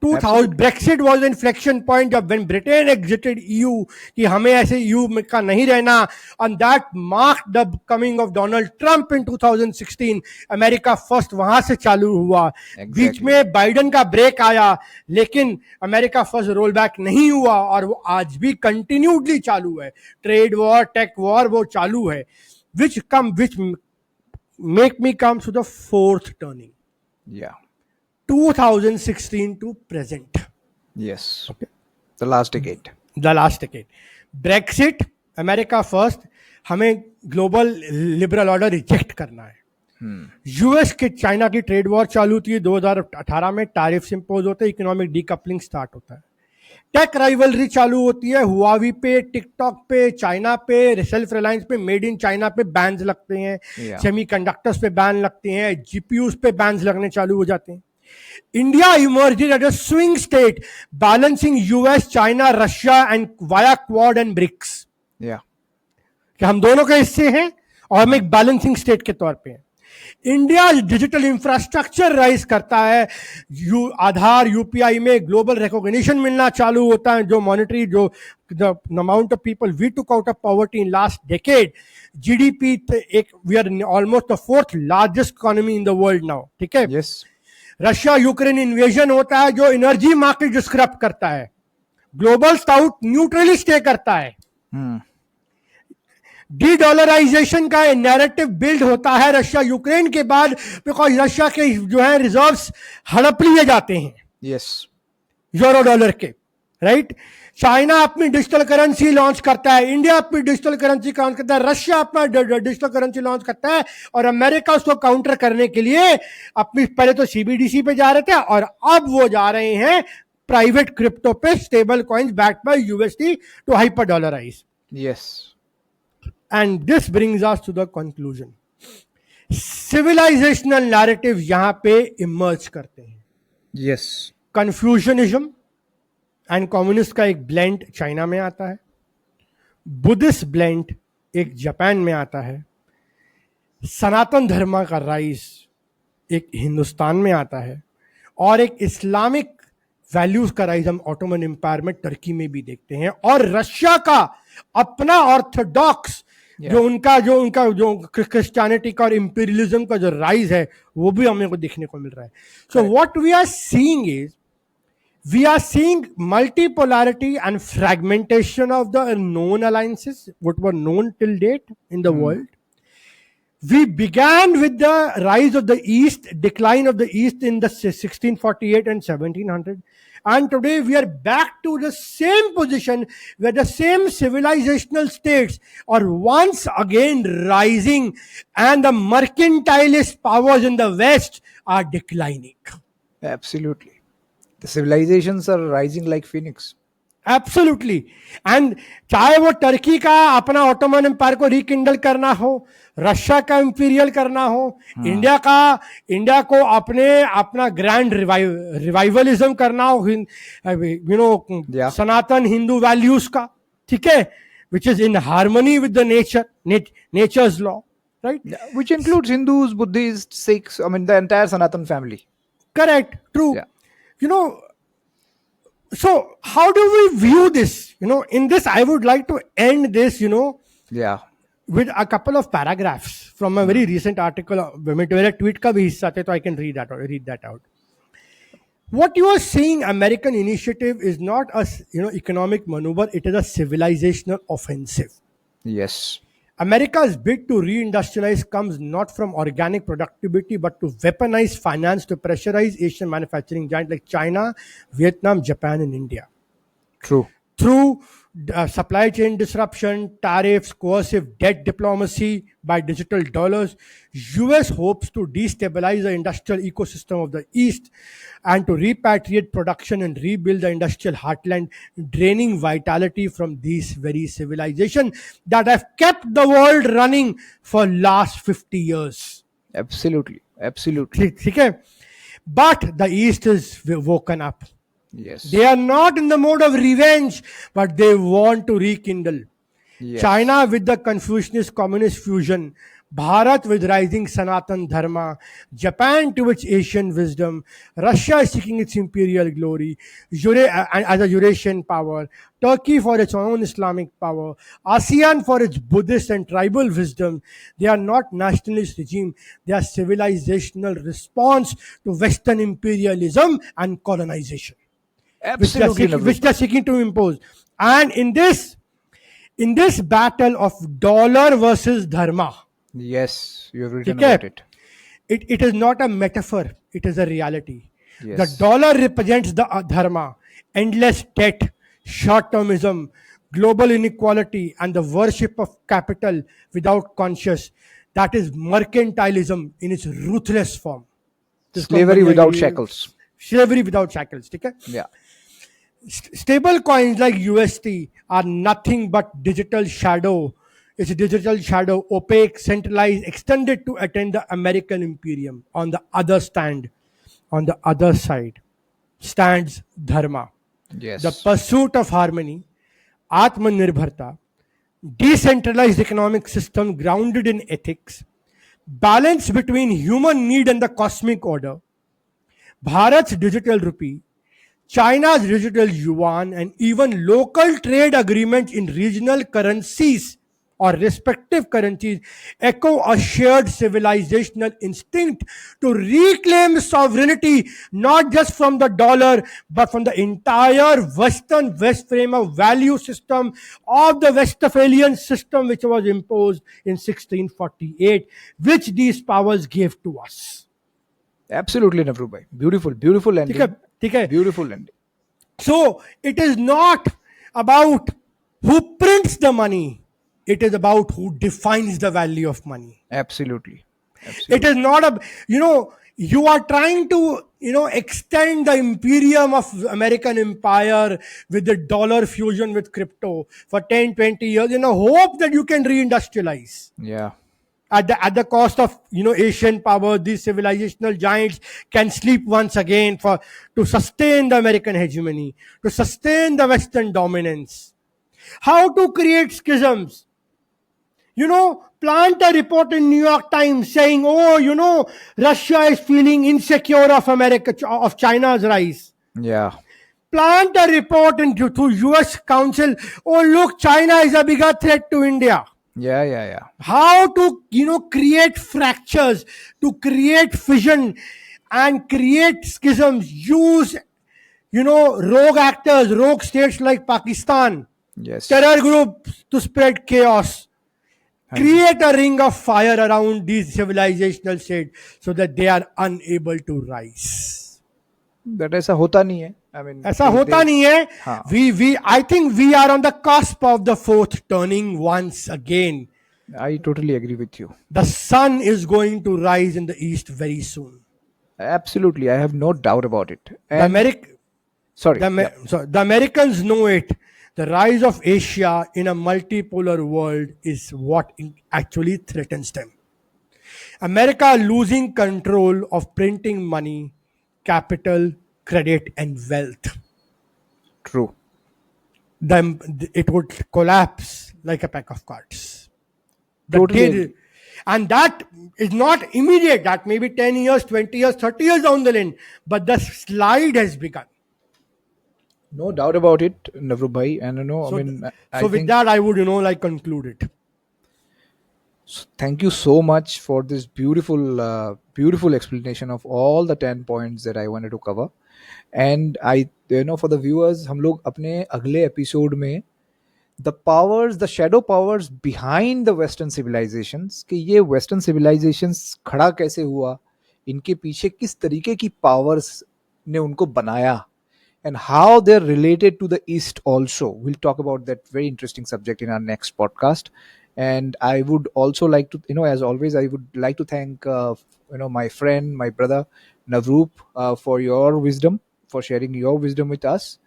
2000 Brexit was inflection point जब when Britain exited EU, कि हमें ऐसे ईयू का नहीं रहना, and that mark the coming of Donald Trump in 2016. America first वहां से चालू हुआ. बीच में बाइडन का ब्रेक आया, लेकिन अमेरिका फर्स्ट रोल बैक नहीं हुआ, और वो आज भी कंटिन्यूडली चालू है. ट्रेड वॉर, टेक वॉर, वो चालू है. Which make me come to the fourth turning. Yeah. 2016 to present. Yes. Okay. The last decade. The last decade. Brexit, America first, हमें ग्लोबल लिबरल ऑर्डर रिजेक्ट करना है. यूएस के China की trade war चालू थी 2018 में, टैरिफ्स इंपोज होते हैं, इकोनॉमिक डीकपलिंग स्टार्ट होता है. टेक राइवलरी चालू होती है, हुआवी पे, टिकटॉक पे, चाइना पे, सेल्फ रिलायंस पे, मेड इन चाइना पे बैन्स लगते हैं. सेमीकंडक्टर्स पे बैन लगते हैं, जीपीयूज पे बैन्स लगने चालू हो जाते हैं. India emerged as a swing state, balancing US, China, Russia and via Quad and BRICS. Yeah. कि हम दोनों के हिस्से हैं और हम एक बैलेंसिंग स्टेट के तौर पे हैं. इंडिया डिजिटल इंफ्रास्ट्रक्चर राइज करता है, आधार यूपीआई में ग्लोबल रिकॉग्निशन मिलना चालू होता है, जो मॉनिटरी, जो the amount of people we took out of poverty in last decade. GDP एक, we are almost the fourth largest economy in the world now. ठीक है. Yes. रशिया यूक्रेन इन्वेजन होता है, जो एनर्जी मार्केट डिस्क्रप्ट करता है. Global south neutrally stay करता है. डी डॉलराइजेशन का नैरेटिव बिल्ड होता है रशिया यूक्रेन के बाद, बिकॉज रशिया के जो है रिजर्व्स हड़प लिए जाते हैं. Yes. यूरो डॉलर के. राइट. चाइना अपनी डिजिटल करेंसी लॉन्च करता है, इंडिया अपनी डिजिटल करेंसी लॉन्च करता है, रशिया अपना डिजिटल करेंसी लॉन्च करता है, और अमेरिका उसको काउंटर करने के लिए अपनी, पहले तो सीबीडीसी पे जा रहे थे, और अब वो जा रहे हैं प्राइवेट क्रिप्टो पे, stable coins backed by USD to hyperdollarise. Yes. And this brings us to the conclusion. Civilisational narrative यहां पे इमर्ज करते हैं. Yes. कन्फ्यूशनिज्म एंड कम्युनिस्ट का एक ब्लेंड चाइना में आता है, बुद्धिस्ट ब्लेंड एक जापान में आता है, सनातन धर्म का राइज एक हिंदुस्तान में आता है, और एक इस्लामिक वैल्यूज का राइज हम ऑटोमन एम्पायर में टर्की में भी देखते हैं, और रशिया का अपना ऑर्थोडॉक्स जो क्रिश्चियनिटी का और इंपीरियलिज्म का जो राइज है, वो भी हमें को देखने को मिल रहा है. So what we are seeing is, we are seeing multipolarity and fragmentation of the known alliances, what were known till date in the world. We began with the rise of the East, decline of the East in the 1648 and 1700. And today we are back to the same position where the same civilizational states are once again rising, and the mercantilist powers in the West are declining. Absolutely. The civilizations are rising like phoenix. Absolutely. And चाहे वो Turkey का अपना Ottoman empire को rekindle करना हो, Russia का imperial करना हो, इंडिया को अपना ग्रैंड रिवाइवलिज्म करना हो, सनातन हिंदू वैल्यूज का, ठीक है, which is in harmony with the natures law, right, which includes Hindus, Buddhists, Sikhs, I mean the entire Sanatan family. Correct, true. So how do we view this? In this, I would like to end this, Yeah. with a couple of paragraphs from a very recent article. मेरा tweet का भी हिस्सा थे, so I can read that out. What you are saying, American initiative, is not a economic maneuver. It is a civilizational offensive. Yes. America's bid to reindustrialize comes not from organic productivity but to weaponize finance to pressurize Asian manufacturing giants like China, Vietnam, Japan, and India. True. Through supply chain disruption, tariffs, coercive debt diplomacy by digital dollars, US hopes to destabilize the industrial ecosystem of the East and to repatriate production and rebuild the industrial heartland, draining vitality from these very civilizations that have kept the world running for last 50 years. Absolutely. Absolutely. ठीक है? But the East is woken up. Yes. They are not in the mode of revenge, but they want to rekindle. Yes. China with the Confucianist communist fusion, Bharat with rising Sanatan Dharma, Japan to its Asian wisdom, Russia is seeking its imperial glory, as a Eurasian power, Turkey for its own Islamic power, ASEAN for its Buddhist and tribal wisdom. They are not nationalist regime, they are civilizational response to Western imperialism and colonization, Absolutely. which they are seeking to impose. And in this battle of dollar versus dharma, Yes. You have written ठीक है, about it. it is not a metaphor, it is a reality. Yes. The dollar represents the dharma, endless debt, short termism, global inequality, and the worship of capital without conscience. That is mercantilism in its ruthless form. Slavery without shackles. Slavery without shackles. ठीक है? Yeah. Stable coins like UST are nothing but digital shadow. It's a digital shadow, opaque, centralized, extended to attend the American imperium. On the other side, stands dharma, Yes. the pursuit of harmony, atmanirbharta, decentralized economic system grounded in ethics, balance between human need and the cosmic order, Bharat's digital rupee, China's digital yuan, and even local trade agreements in regional currencies or respective currencies echo a shared civilizational instinct to reclaim sovereignty not just from the dollar but from the entire West frame of value system of the Westphalian system which was imposed in 1648, which these powers gave to us. Absolutely, Navru bhai. Beautiful. Beautiful ending. ठीक है? Beautiful ending. So it is not about who prints the money, it is about who defines the value of money. Absolutely. It is not you are trying to extend the imperium of American empire with the dollar fusion with crypto for 10-20 years in a hope that you can reindustrialize Yeah. at the cost of Asian power. These civilizational giants can sleep once again to sustain the American hegemony, to sustain the Western dominance. How to create schisms? Plant a report in New York Times saying, Russia is feeling insecure of China's rise. Yeah. Plant a report to US Council, look, China is a bigger threat to India. Yeah. How to create fractures, to create fission and create schisms, use rogue actors, rogue states like Pakistan, Yes. terror groups to spread chaos, create a ring of fire around these civilizational states so that they are unable to rise. That ऐसा होता नहीं है. I mean, ऐसा होता नहीं है. हाँ. I think we are on the cusp of the fourth turning once again. I totally agree with you. The sun is going to rise in the east very soon. Absolutely. I have no doubt about it. The The Americans know it. The rise of Asia in a multipolar world is what actually threatens them. America losing control of printing money, capital, credit, and wealth. True. It would collapse like a pack of cards. Totally. And that is not immediate. That may be 10 years, 20 years, 30 years down the line. But the slide has begun. No doubt about it, Navru bhai. And So, I so with think that, I would like conclude it. thank you so much for this beautiful, beautiful explanation of all the 10 points that I wanted to cover. And I, for the viewers, हम लोग अपने अगले episode में the powers, the shadow powers behind the western civilisations, कि ये western civilisations खड़ा कैसे हुआ, इनके पीछे किस तरीके की पावर्स ने उनको बनाया, and how they're related to the East also. We'll talk about that very interesting subject in our next podcast. And I would also like to, as always, I would like to thank, my friend, my brother, Navroop, for your wisdom, for sharing your wisdom with us.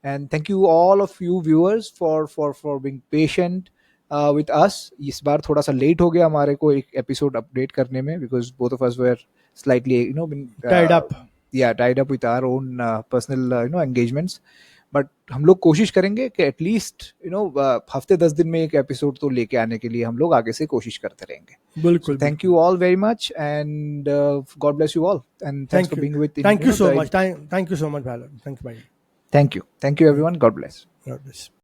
And thank you all of you viewers for being patient with us. इस बार थोड़ा सा late हो गया हमारे को एक episode update करने में, because both of us were slightly, Tied up. tied up with our own personal engagements. But हम लोग कोशिश करेंगे कि एटलीस्ट हफ्ते 10 दिन में एक एपिसोड तो लेके आने के लिए हम लोग आगे से कोशिश करते रहेंगे. बिल्कुल. Thank you all very much, and God bless you all, and thanks Thank for you. being with. Thank you so much. Thank you so much, Bhalan. Thank you, bye. Thank you everyone. God bless. God bless.